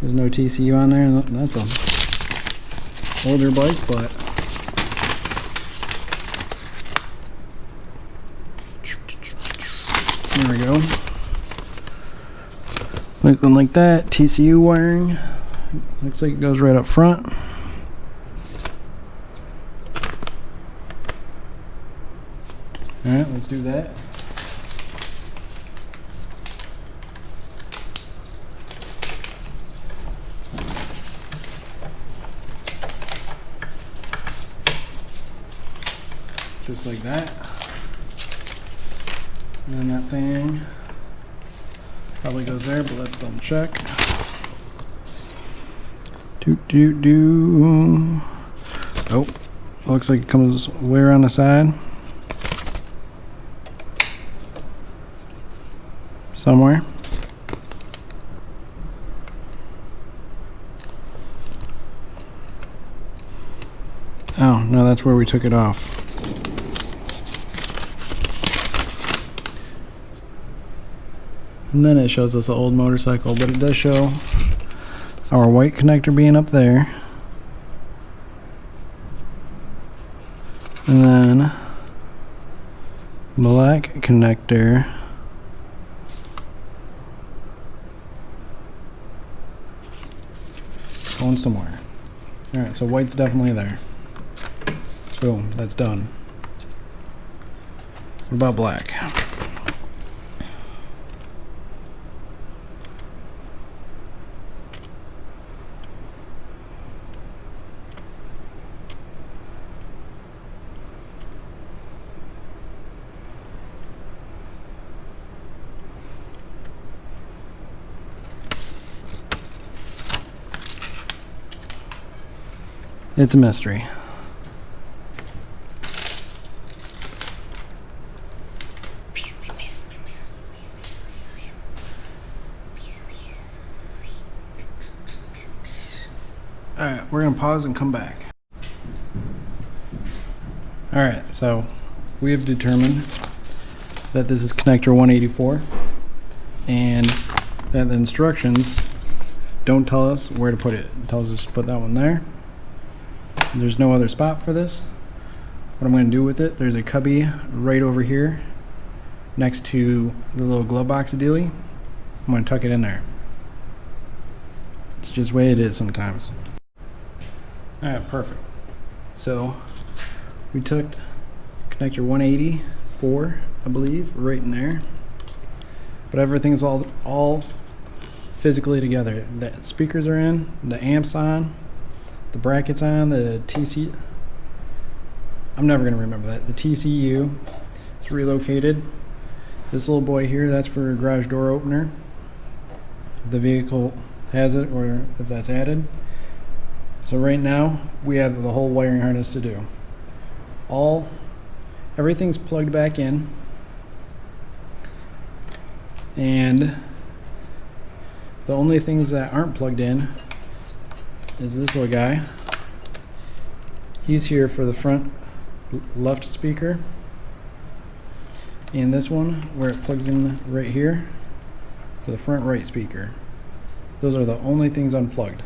There's no TCU on there, and that's a older bike, but there we go. Looking like that. TCU wiring. Looks like it goes right up front. Alright, let's do that. Just like that. And then that thing probably goes there, but let's double check. Oh, looks like it comes way around the side. Somewhere. Now that's where we took it off. And then it shows us an old motorcycle, but it does show our white connector being up there. And then black connector going somewhere. Alright, so white's definitely there. Boom, that's done. What about black? It's a mystery. Alright, we're going to pause and come back. Alright, so we have determined that this is connector 184 and that the instructions don't tell us where to put it. It tells us to put that one there. There's no other spot for this. What I'm going to do with it, there's a cubby right over here next to the little glove box dealie. I'm going to tuck it in there. It's just the way it is sometimes. Alright, perfect. So we took connector 184, I believe, right in there. But everything's all physically together. The speakers are in, the amp's on, the bracket's on, the TC, I'm never going to remember that. The TCU is relocated. This little boy here, that's for a garage door opener. If the vehicle has it or if that's added. So right now, we have the whole wiring harness to do. Everything's plugged back in. And the only things that aren't plugged in is this little guy. He's here for the front left speaker, and this one where it plugs in right here for the front right speaker. Those are the only things unplugged.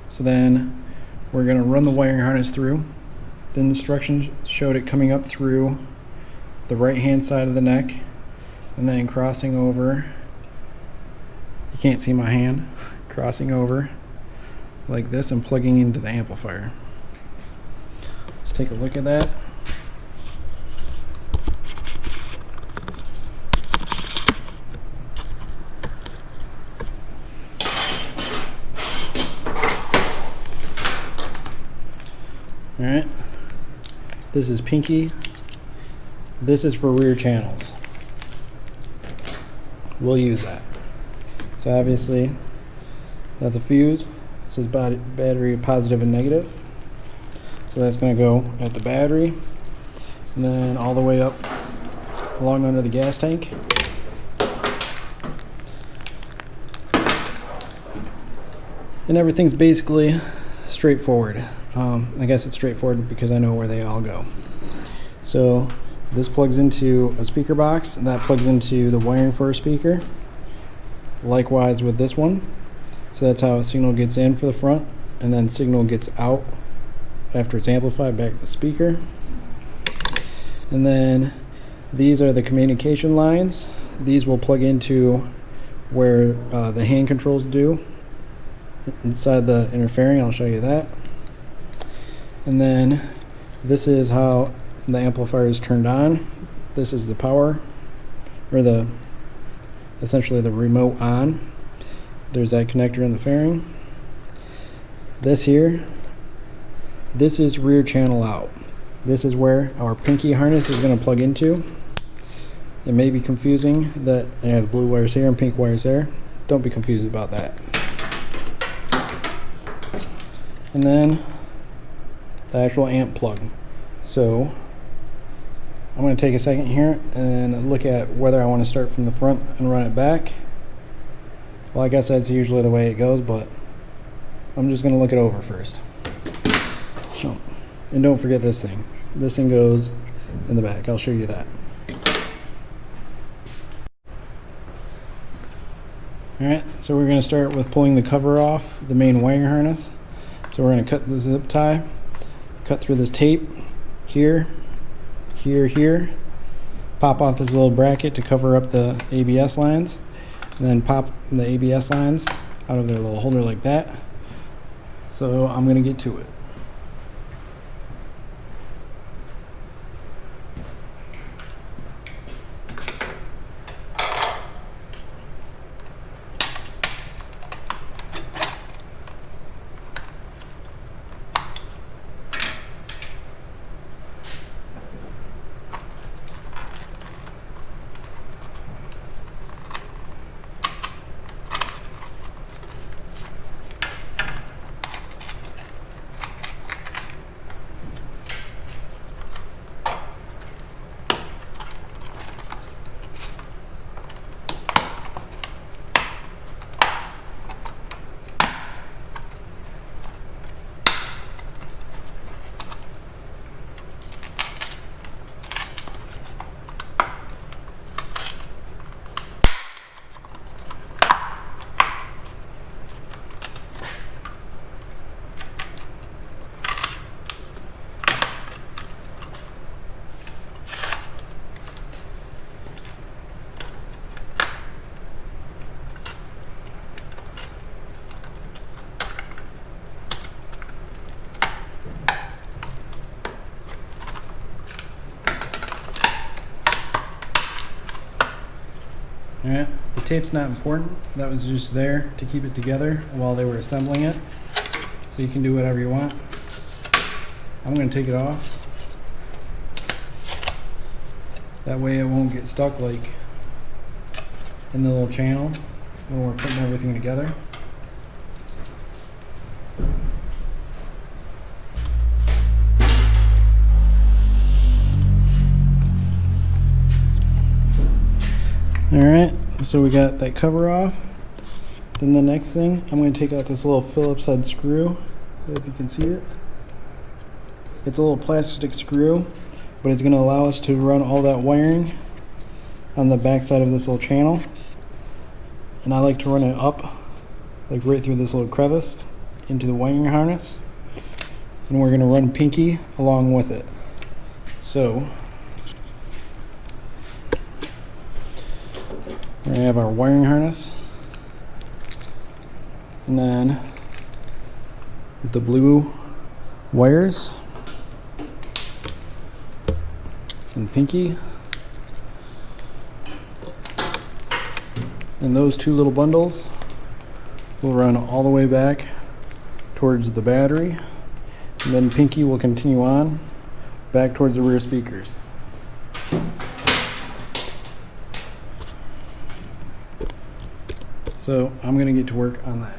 So then we're going to run the wiring harness through. The instructions showed it coming up through the right hand side of the neck and then crossing over. You can't see my hand. Crossing over like this and plugging into the amplifier. Let's take a look at that. Alright, this is pinky. This is for rear channels. We'll use that. So obviously, that's a fuse. This is battery positive and negative. So that's going to go at the battery, and then all the way up along under the gas tank. And everything's basically straightforward. I guess it's straightforward because I know where they all go. So this plugs into a speaker box, and that plugs into the wiring for a speaker. Likewise with this one. So that's how a signal gets in for the front, and then signal gets out after it's amplified back to the speaker. And then these are the communication lines. These will plug into where the hand controls do inside the interfering. I'll show you that. And then this is how the amplifier is turned on. This is the power, or essentially the remote on. There's that connector in the fairing. This here, this is rear channel out. This is where our pinky harness is going to plug into. It may be confusing that it has blue wires here and pink wires there. Don't be confused about that. And then the actual amp plug. So I'm going to take a second here and look at whether I want to start from the front and run it back. Well, I guess that's usually the way it goes, but I'm just going to look it over first. Oh, and don't forget this thing. This thing goes in the back. I'll show you that. Alright, so we're going to start with pulling the cover off the main wiring harness. So we're going to cut the zip tie, cut through this tape, here, here, pop off this little bracket to cover up the ABS lines, and then pop the ABS lines out of their little holder like that. So I'm going to get to it. Alright, the tape's not important. That was just there to keep it together while they were assembling it. So you can do whatever you want. I'm going to take it off. That way it won't get stuck like in the little channel when we're putting everything together. Alright, so we got that cover off. Then the next thing, I'm going to take out this little Phillips head screw, if you can see it. It's a little plastic screw, but it's going to allow us to run all that wiring on the back side of this little channel. And I like to run it up, like right through this little crevice, into the wiring harness. And we're going to run Pinky along with it. So we have our wiring harness, and then the blue wires and Pinky, and those two little bundles will run all the way back towards the battery, and then Pinky will continue on back towards the rear speakers. So I'm going to get to work on that.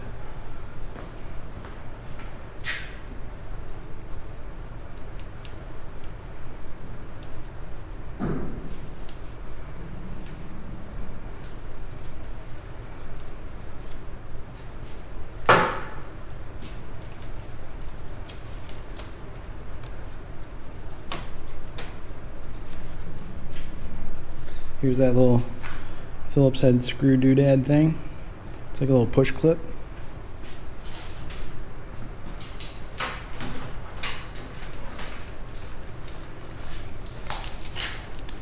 Here's that little Phillips head screw doodad thing. It's like a little push clip.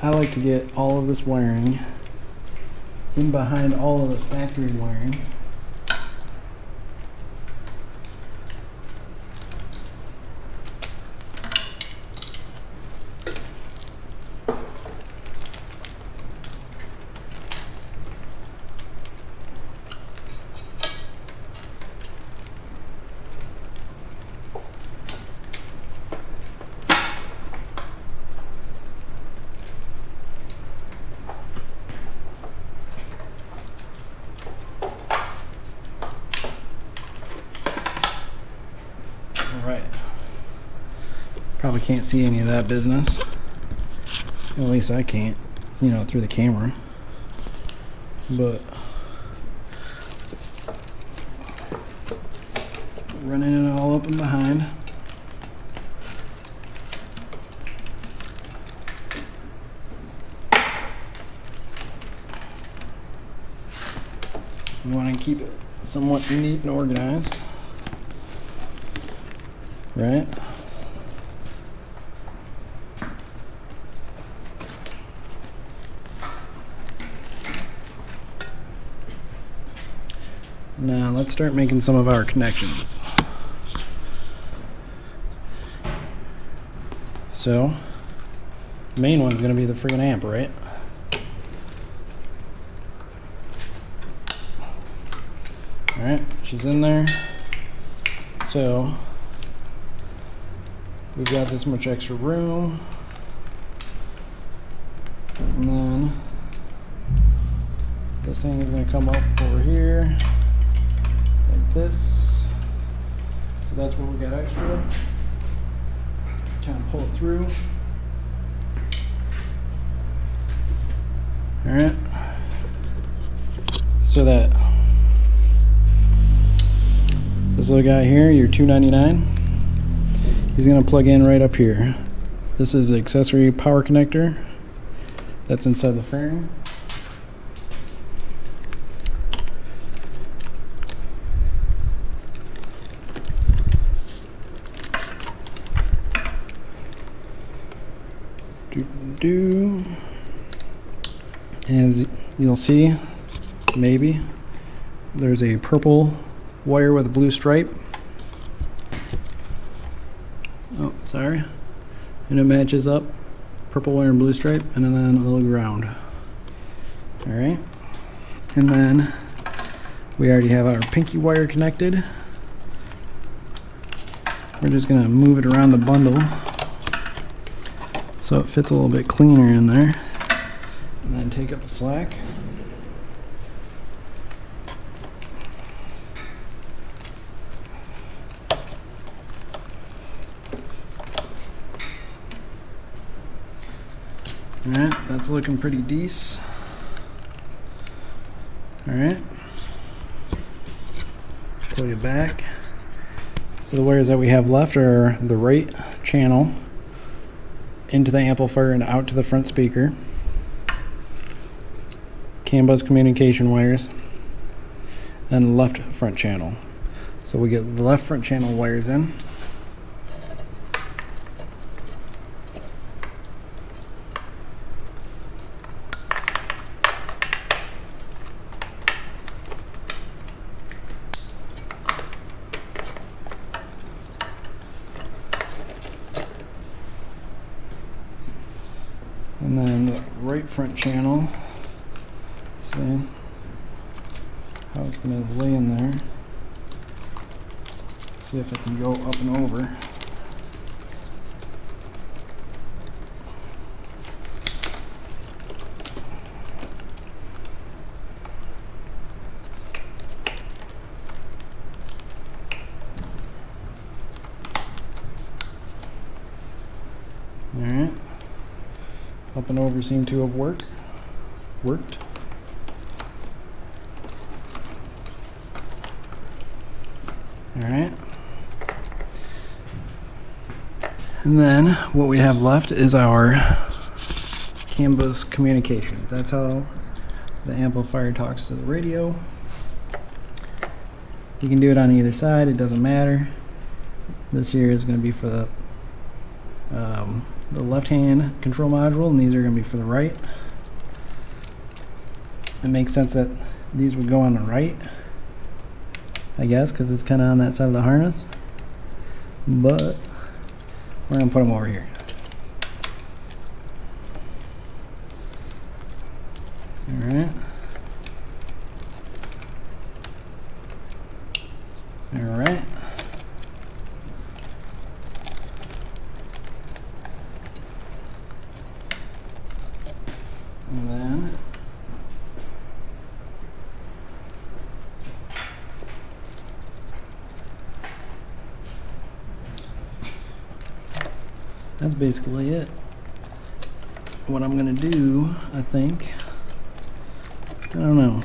I like to get all of this wiring in behind all of the factory wiring. Alright. Probably can't see any of that business. At least I can't, you know, through the camera. But running it all up and behind. You want to keep it somewhat neat and organized, right? Now let's start making some of our connections. So, the main one's going to be the friggin' amp, right? Alright, she's in there. So, we've got this much extra room. And then, this thing is going to come up over here. Like this. So that's what we got extra. Trying to pull it through. Alright. So that this little guy here, your $2.99, he's going to plug in right up here. This is the accessory power connector that's inside the fairing. As you'll see, maybe there's a purple wire with a blue stripe. Oh, sorry. And it matches up, purple wire and blue stripe, and then a little ground. All right. And then we already have our pinky wire connected. We're just gonna move it around the bundle so it fits a little bit cleaner in there. And then take up the slack. Alright, that's looking pretty decent. Alright. Pull you back. So the wires that we have left are the right channel into the amplifier and out to the front speaker. CAN bus communication wires, and left front channel. So we get the left front channel wires in. And then the right front channel, see how it's going to lay in there. See if it can go up and over. Alright. Up and over seem to have worked. Alright. And then what we have left is our CAN bus communications. That's how the amplifier talks to the radio. You can do it on either side, it doesn't matter. This here is going to be for the left-hand control module, and these are going to be for the right. It makes sense that these would go on the right, I guess, because it's kind of on that side of the harness. But we're going to put them over here. Alright. Alright. And then that's basically it. What I'm gonna do, I think, I don't know.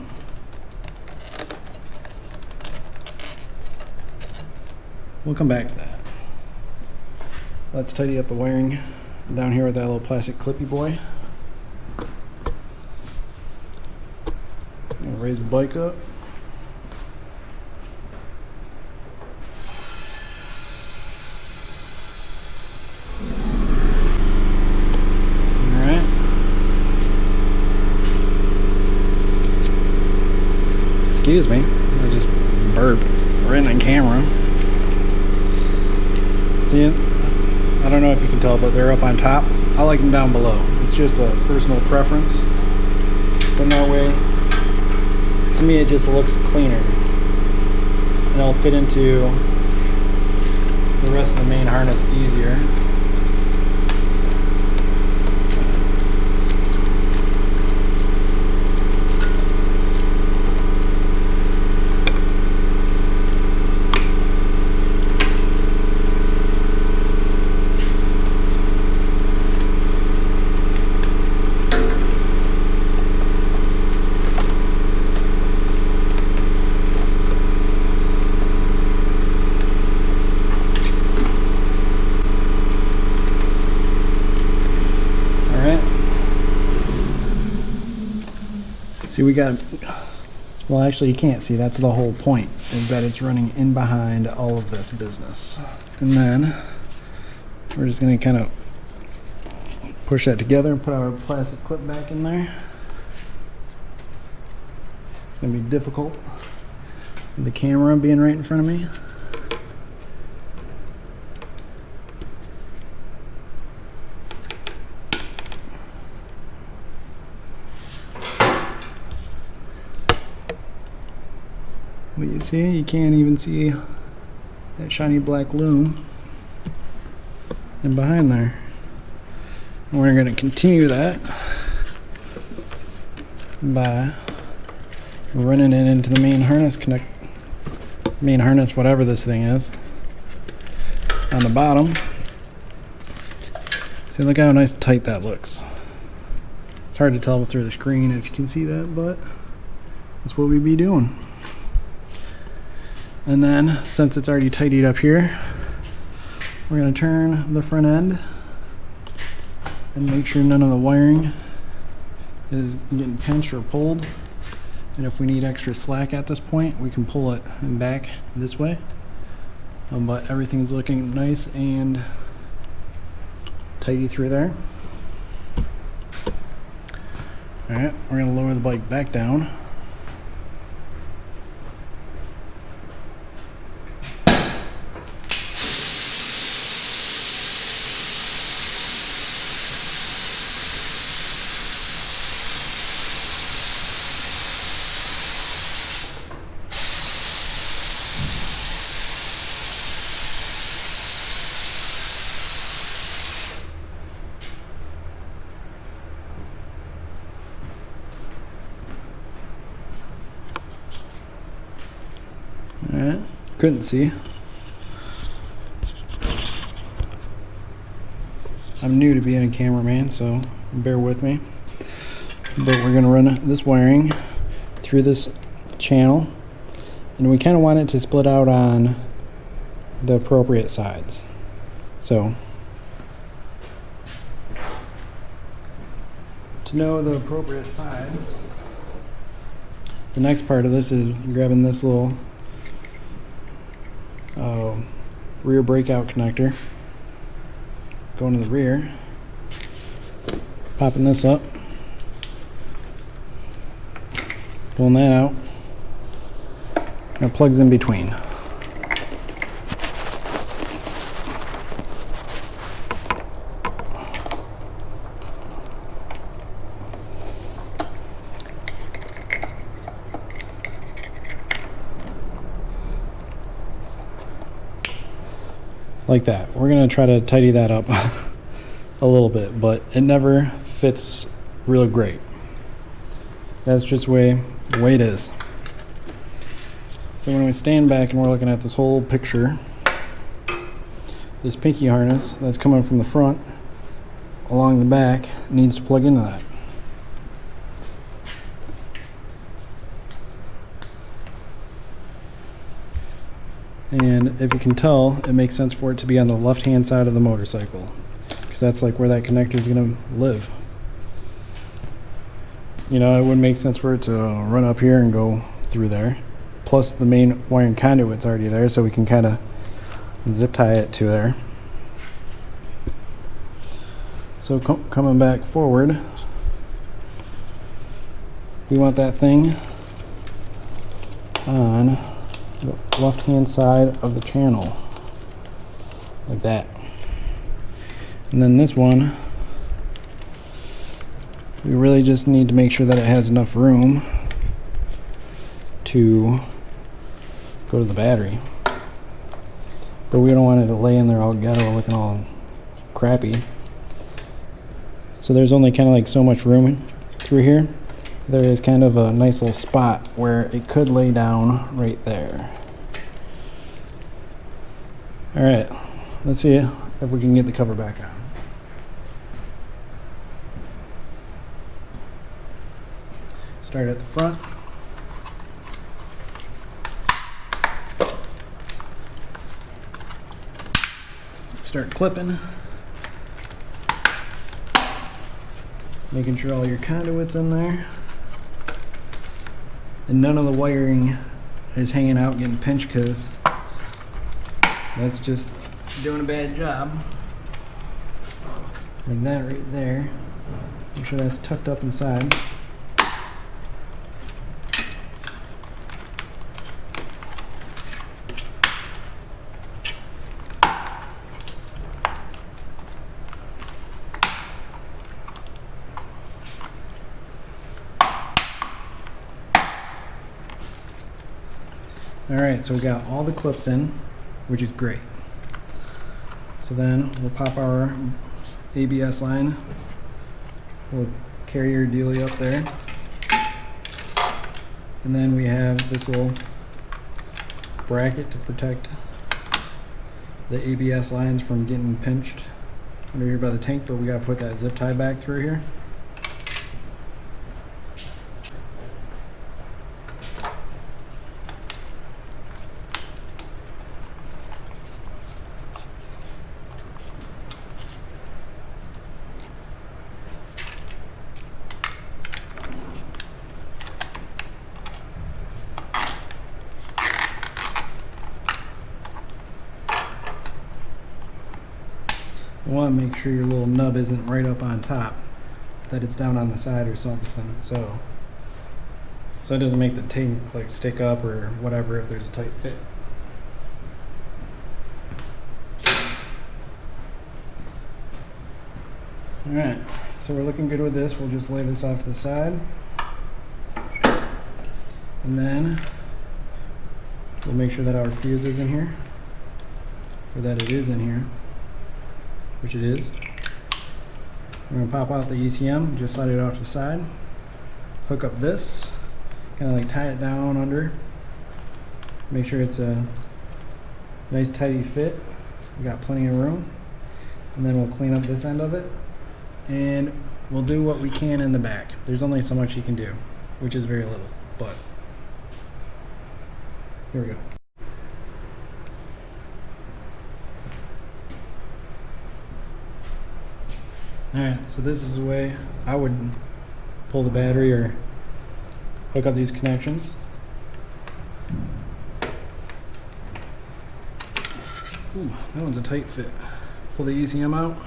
we'll come back to that. Let's tidy up the wiring down here with that little plastic clippy boy. I'll raise the bike up. Alright. Excuse me, I just burped right on camera. See, I don't know if you can tell, but they're up on top. I like them down below. It's just a personal preference. But that way, to me, it just looks cleaner. And it'll fit into the rest of the main harness easier. See, we got, well, actually you can't see, that's the whole point, is that it's running in behind all of this business. And then we're just going to kind of push that together and put our plastic clip back in there. It's going to be difficult with the camera being right in front of me. But you see, you can't even see that shiny black loom in behind there. And we're going to continue that by running it into the main harness whatever this thing is, on the bottom. See, look how nice and tight that looks. It's hard to tell through the screen if you can see that, but that's what we'd be doing. And then, since it's already tidied up here, we're going to turn the front end and make sure none of the wiring is getting pinched or pulled. And if we need extra slack at this point, we can pull it back this way. But everything's looking nice and tidy through there. Alright, we're going to lower the bike back down. Alright, couldn't see. I'm new to being a cameraman, so bear with me. But we're going to run this wiring through this channel, and we kind of want it to split out on the appropriate sides. So, to know the appropriate sides, the next part of this is grabbing this little rear breakout connector, going to the rear, popping this up, pulling that out, and it plugs in between. Like that. We're going to try to tidy that up a little bit, but it never fits real great. That's just the way it is. So when we stand back and we're looking at this whole picture, this pinky harness that's coming from the front along the back needs to plug into that. And if you can tell, it makes sense for it to be on the left-hand side of the motorcycle, because that's like where that connector is going to live. You know, it wouldn't make sense for it to run up here and go through there. Plus the main wiring conduit's already there, so we can kind of zip tie it to there. So coming back forward, we want that thing on the left-hand side of the channel, like that. And then this one, we really just need to make sure that it has enough room to go to the battery. But we don't want it to lay in there all ghetto looking all crappy. So there's only kind of like so much room through here. There is kind of a nice little spot where it could lay down right there. Alright, let's see if we can get the cover back on. Start at the front. Start clipping. Making sure all your conduit's in there. And none of the wiring is hanging out getting pinched, because that's just doing a bad job. Like that right there. Make sure that's tucked up inside. Alright, so we got all the clips in, which is great. So then we'll pop our ABS line. We'll carry your dealie up there. And then we have this little bracket to protect the ABS lines from getting pinched under here by the tank, but we gotta put that zip tie back through here. You want to make sure your little nub isn't right up on top, that it's down on the side or something, so it doesn't make the tank like stick up or whatever if there's a tight fit. Alright, so we're looking good with this. We'll just lay this off to the side, and then we'll make sure that our fuse is in here, or that it is in here, which it is. We're going to pop out the ECM, just slide it off to the side, hook up this, kind of like tie it down under, make sure it's a nice tidy fit. We got plenty of room, and then we'll clean up this end of it, and we'll do what we can in the back. There's only so much you can do, which is very little, but here we go. Alright, so this is the way I would pull the battery or hook up these connections. Ooh, that one's a tight fit. Pull the ECM out.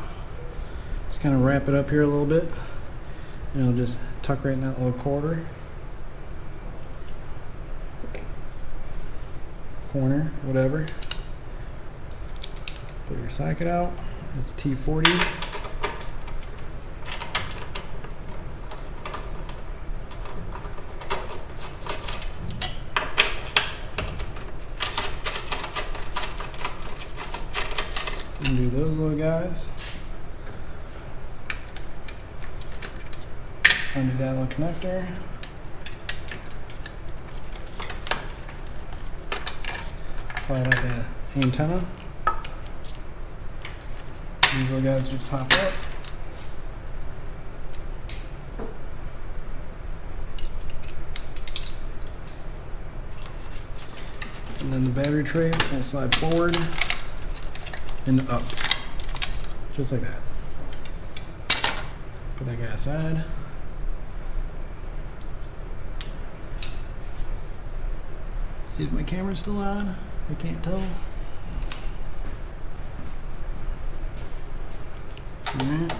Just kind of wrap it up here a little bit. And it'll just tuck right in that little corner, whatever. Put your socket out. That's T40. Undo those little guys. Undo that little connector. Slide out the antenna. These little guys just pop up. And then the battery tray will slide forward and up, just like that. Put that guy aside. See if my camera's still on. I can't tell. Alright.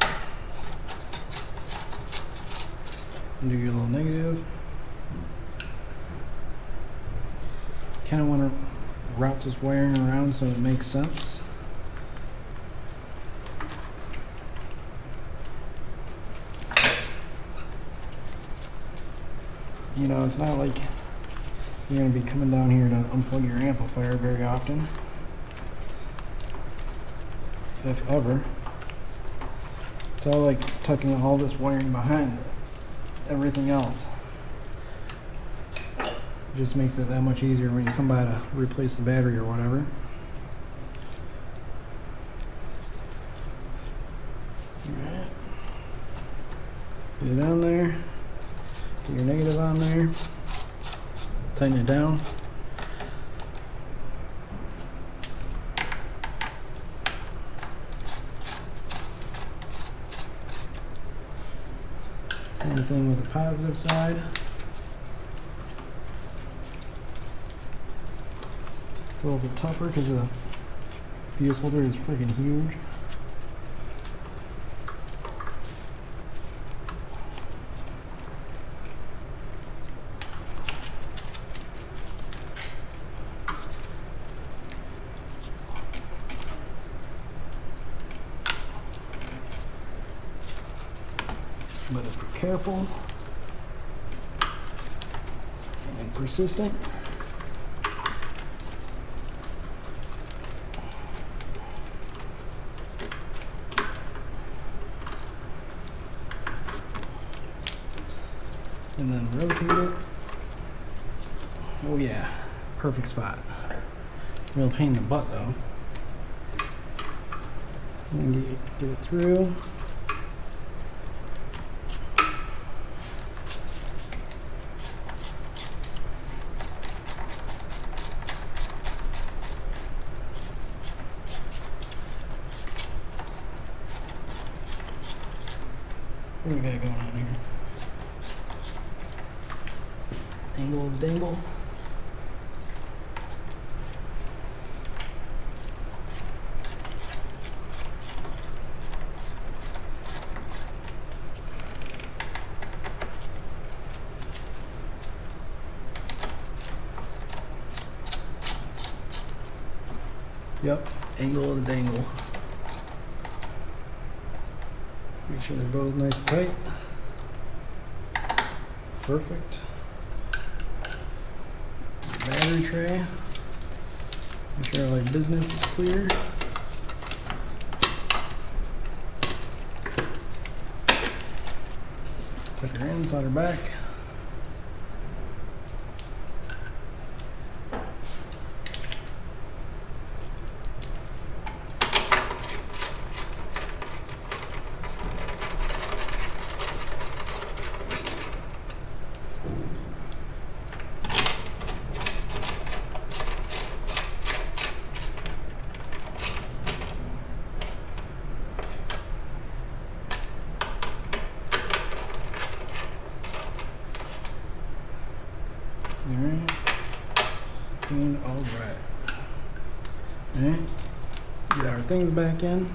Do your little negative. Kind of want to route this wiring around so it makes sense. You know, it's not like you're going to be coming down here to unplug your amplifier very often, if ever. So I like tucking all this wiring behind everything else. It just makes it that much easier when you come by to replace the battery or whatever. Alright. Get it on there. Put your negative on there. Tighten it down. Same thing with the positive side. It's a little bit tougher because the fuse holder is freaking huge. But if you're careful and persistent, and then rotate it. Oh yeah, perfect spot. Real pain in the butt though. And get it through. What do we got going on here? Angle of the dangle. Yep, angle of the dangle. Make sure they're both nice and tight. Perfect. Battery tray. Make sure all our business is clear. Tuck her in, slide her back. Alright. And alright. Alright. Get our things back in.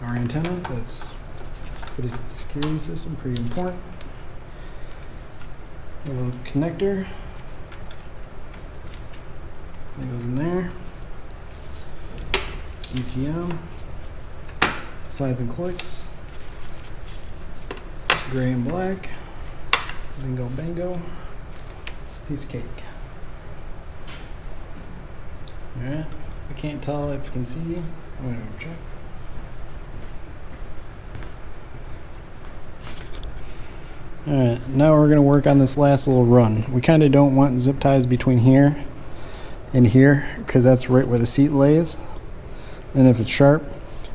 Our antenna, that's for the security system, pretty important. A little connector. That goes in there. ECM. Slides and clicks. Gray and black. Bingo bango. Piece of cake. Alright, I can't tell if you can see. I'm going to check. Alright, now we're going to work on this last little run. We kind of don't want zip ties between here and here because that's right where the seat lays. And if it's sharp,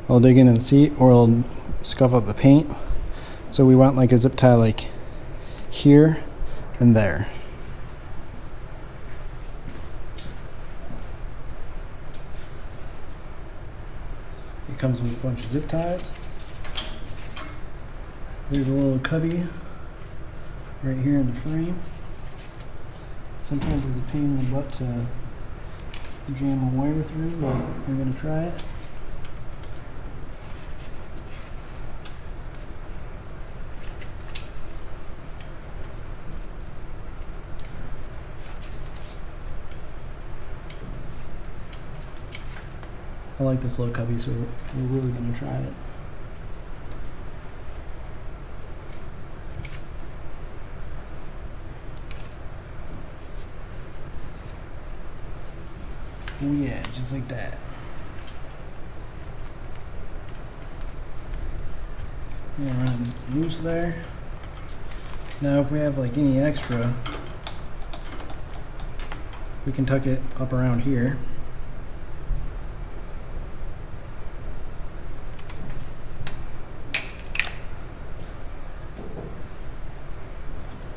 it'll dig into the seat or it'll scuff up the paint. So we want like a zip tie like here and there. It comes with a bunch of zip ties. There's a little cubby right here in the frame. Sometimes it's a pain in the butt to jam a wire through, but we're going to try it. I like this little cubby, so we're really going to try it. Oh yeah, just like that. I'm gonna run this loose there. Now if we have like any extra, we can tuck it up around here.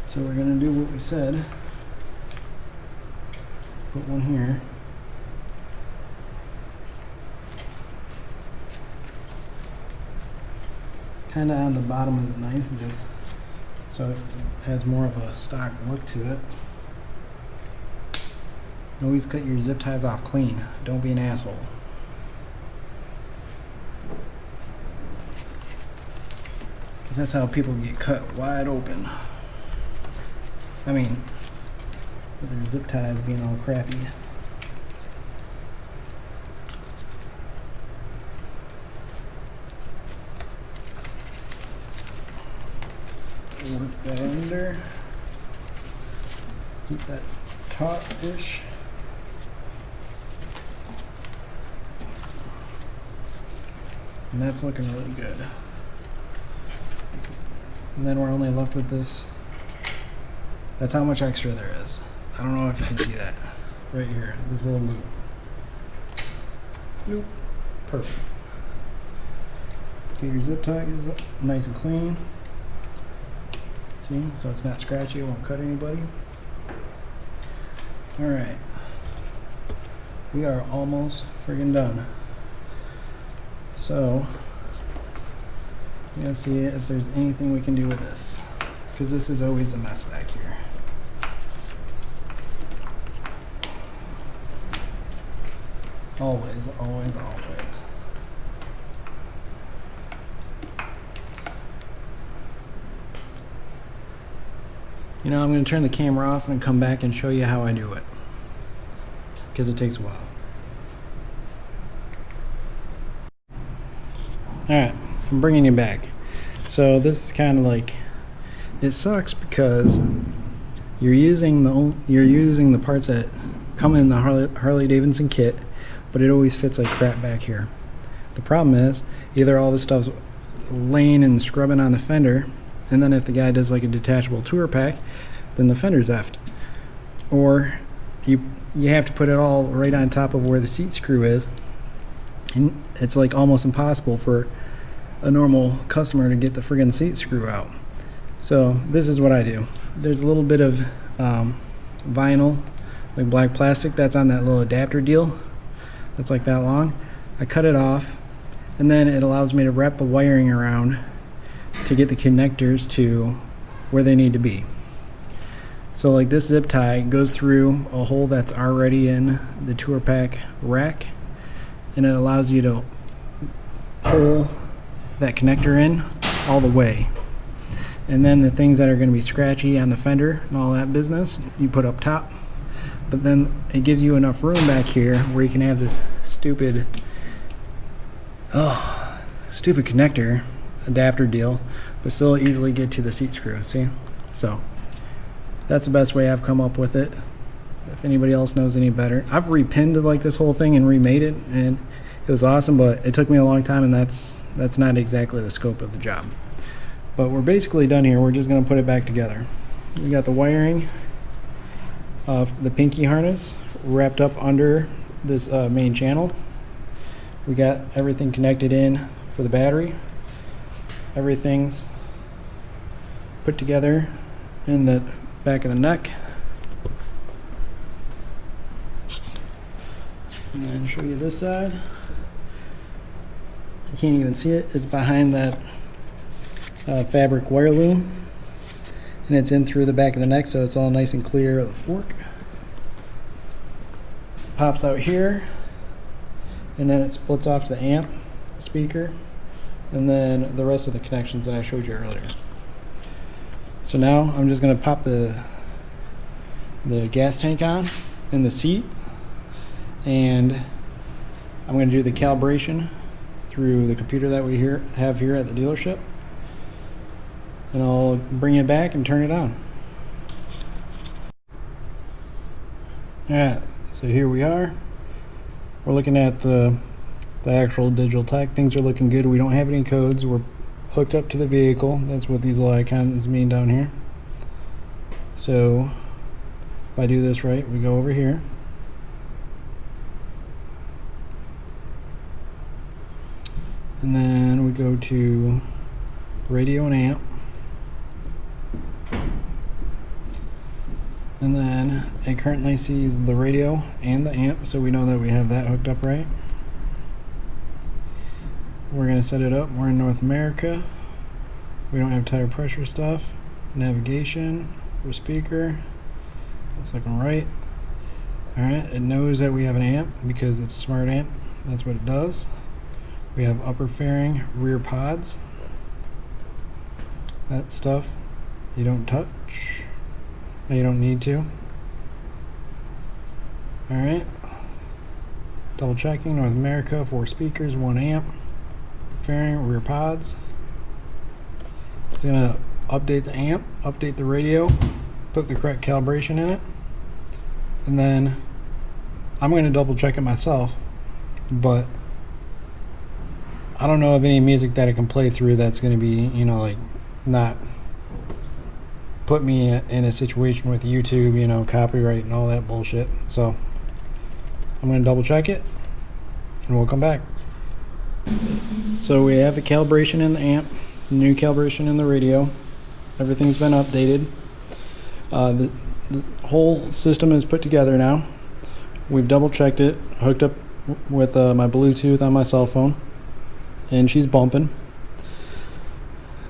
So we're gonna do what we said. Put one here. Kind of on the bottom is nice, just so it has more of a stock look to it. Always cut your zip ties off clean. Don't be an asshole. Because that's how people get cut wide open. I mean, with their zip ties being all crappy. Work that under. Keep that taut-ish. And that's looking really good. And then we're only left with this. That's how much extra there is. I don't know if you can see that. Right here, this little loop. Loop. Perfect. Get your zip tie nice and clean. See, so it's not scratchy, it won't cut anybody. Alright. We are almost friggin' done. So, let's see if there's anything we can do with this. Because this is always a mess back here. Always, always, always. You know, I'm going to turn the camera off and come back and show you how I do it. Because it takes a while. Alright, I'm bringing you back. So this is kind of like, it sucks because you're using the parts that come in the Harley Davidson kit, but it always fits like crap back here. The problem is, either all this stuff's laying and scrubbing on the fender, and then if the guy does like a detachable tour pack, then the fender's effed. Or you have to put it all right on top of where the seat screw is, and it's like almost impossible for a normal customer to get the friggin' seat screw out. So this is what I do. There's a little bit of vinyl, like black plastic, that's on that little adapter deal. That's like that long. I cut it off, and then it allows me to wrap the wiring around to get the connectors to where they need to be. So like this zip tie goes through a hole that's already in the tour pack rack, and it allows you to pull that connector in all the way. And then the things that are going to be scratchy on the fender and all that business, you put up top. But then it gives you enough room back here where you can have this stupid connector adapter deal, but still easily get to the seat screw. See? So that's the best way I've come up with it. If anybody else knows any better, I've repinned like this whole thing and remade it, and it was awesome, but it took me a long time, and that's not exactly the scope of the job. But we're basically done here. We're just going to put it back together. We got the wiring of the pinky harness wrapped up under this main channel. We got everything connected in for the battery. Everything's put together in the back of the neck. And then show you this side. You can't even see it. It's behind that fabric wire loom, and it's in through the back of the neck, so it's all nice and clear of the fork. Pops out here, and then it splits off to the amp, the speaker, and then the rest of the connections that I showed you earlier. So now I'm just going to pop the gas tank on in the seat, and I'm going to do the calibration through the computer that we have here at the dealership, and I'll bring it back and turn it on. Alright, so here we are. We're looking at the actual digital tech. Things are looking good. We don't have any codes. We're hooked up to the vehicle. That's what these little icons mean down here. So if I do this right, we go over here. And then we go to radio and amp. And then it currently sees the radio and the amp, so we know that we have that hooked up right. We're going to set it up. We're in North America. We don't have tire pressure stuff. Navigation for speaker. That's looking right. Alright, it knows that we have an amp because it's a smart amp. That's what it does. We have upper fairing, rear pods. That stuff you don't touch. You don't need to. Alright. Double checking. North America, 4 speakers, 1 amp. Fairing, rear pods. It's going to update the amp, update the radio, put the correct calibration in it. And then I'm going to double check it myself, but I don't know of any music that I can play through that's going to be, you know, like not put me in a situation with YouTube, you know, copyright and all that bullshit. So I'm going to double check it and we'll come back. So we have the calibration in the amp, new calibration in the radio. Everything's been updated. The whole system is put together now. We've double checked it, hooked up with my Bluetooth on my cell phone, and she's bumping.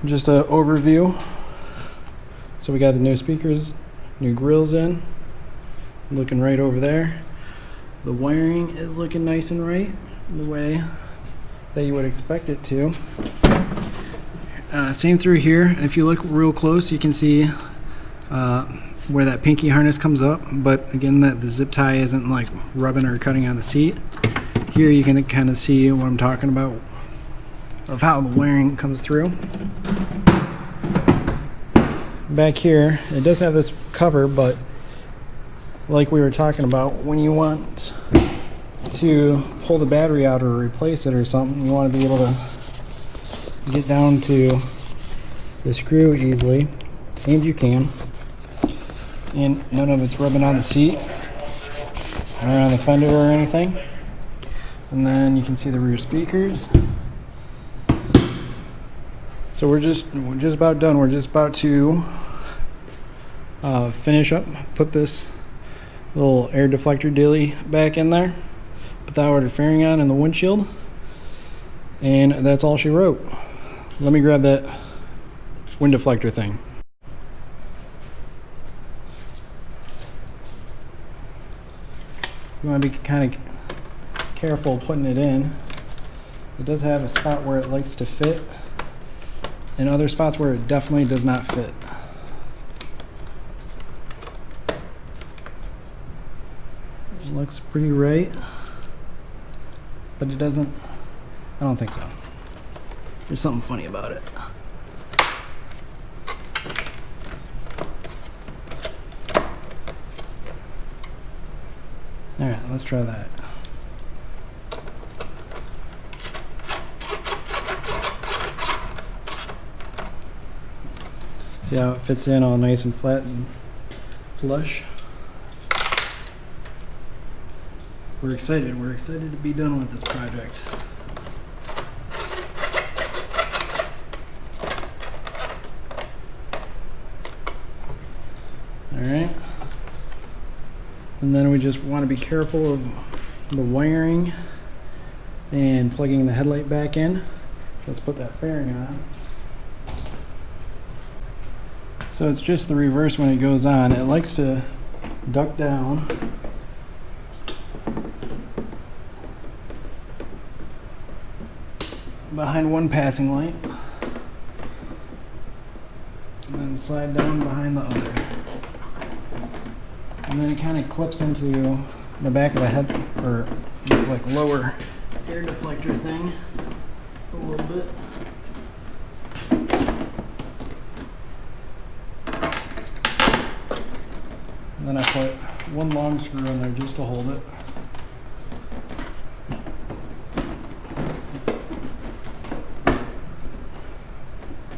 Just an overview. So we got the new speakers, new grills in, looking right over there. The wiring is looking nice and right, the way that you would expect it to. Same through here. If you look real close, you can see where that pinky harness comes up, but again, that the zip tie isn't like rubbing or cutting on the seat. Here you can kind of see what I'm talking about of how the wiring comes through. Back here, it does have this cover, but like we were talking about, when you want to pull the battery out or replace it or something, you want to be able to get down to the screw easily, and you can, and none of it's rubbing on the seat or on the fender or anything. And then you can see the rear speakers. So we're just about done. We're just about to finish up, put this little air deflector dilly back in there, put the outer fairing on in the windshield, and that's all she wrote. Let me grab that wind deflector thing. You want to be kind of careful putting it in. It does have a spot where it likes to fit, and other spots where it definitely does not fit. It looks pretty right, but it doesn't. I don't think so. There's something funny about it. Alright, let's try that. See how it fits in all nice and flat and flush. We're excited. We're excited to be done with this project. Alright. And then we just want to be careful of the wiring and plugging the headlight back in. Let's put that fairing on. So it's just the reverse when it goes on. It likes to duck down. Behind one passing light. And then slide down behind the other. And then it kind of clips into the back of the head, or this like lower air deflector thing a little bit. And then I put one long screw in there just to hold it.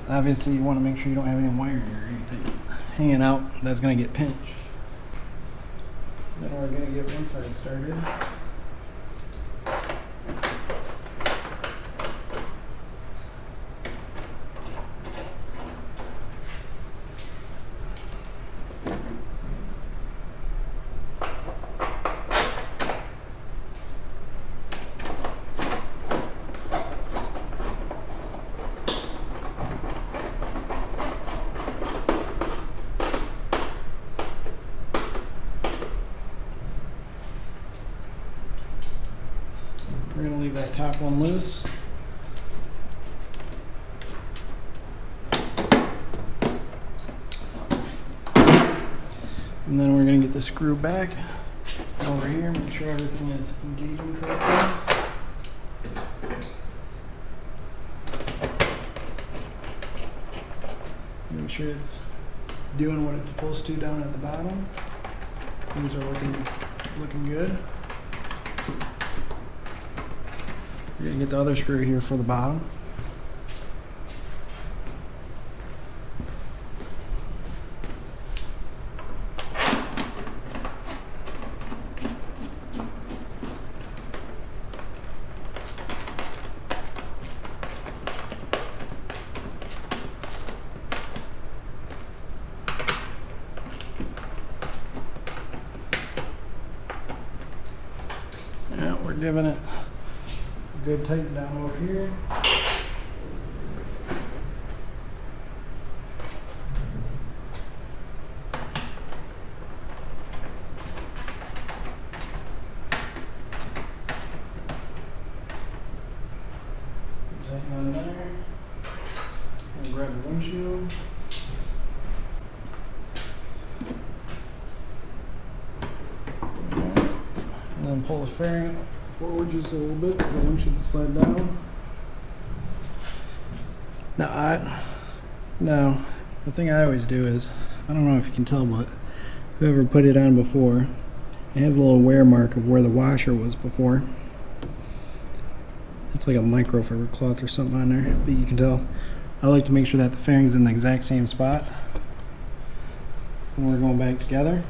Obviously you want to make sure you don't have any wiring or anything hanging out that's going to get pinched. Then we're going to get one side started. We're going to leave that top one loose. And then we're going to get the screw back over here, make sure everything is engaging correctly. Make sure it's doing what it's supposed to down at the bottom. Things are looking good. We're going to get the other screw here for the bottom. Yeah, we're giving it a good tighten down over here. Tighten on there. And grab the windshield. And then pull the fairing forward just a little bit for the windshield to slide down. Now, the thing I always do is, I don't know if you can tell, but whoever put it on before, it has a little wear mark of where the washer was before. It's like a microfiber cloth or something on there, but you can tell. I like to make sure that the fairing's in the exact same spot when we're going back together,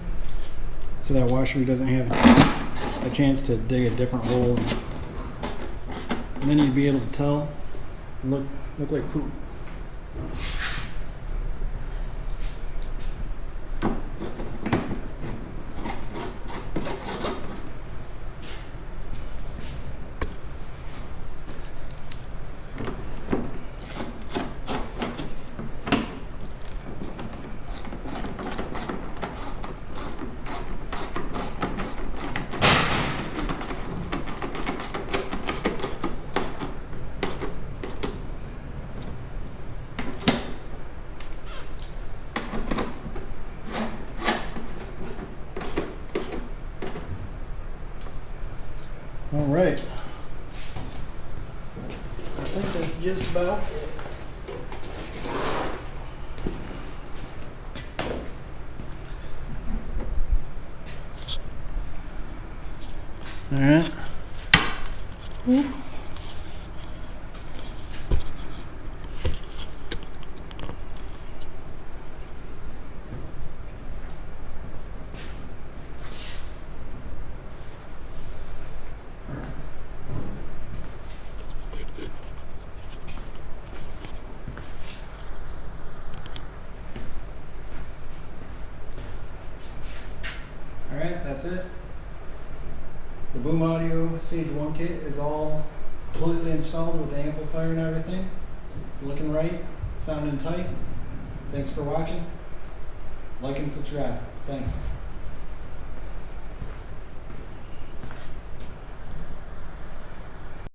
so that washer doesn't have a chance to dig a different hole, and then you'd be able to tell. Look like poop. All right, I think that's just about it. All right. Alright, that's it. The Boom Audio Stage 1 kit is all completely installed with the amplifier and everything. It's looking right, sounding tight. Thanks for watching. Like and subscribe. Thanks.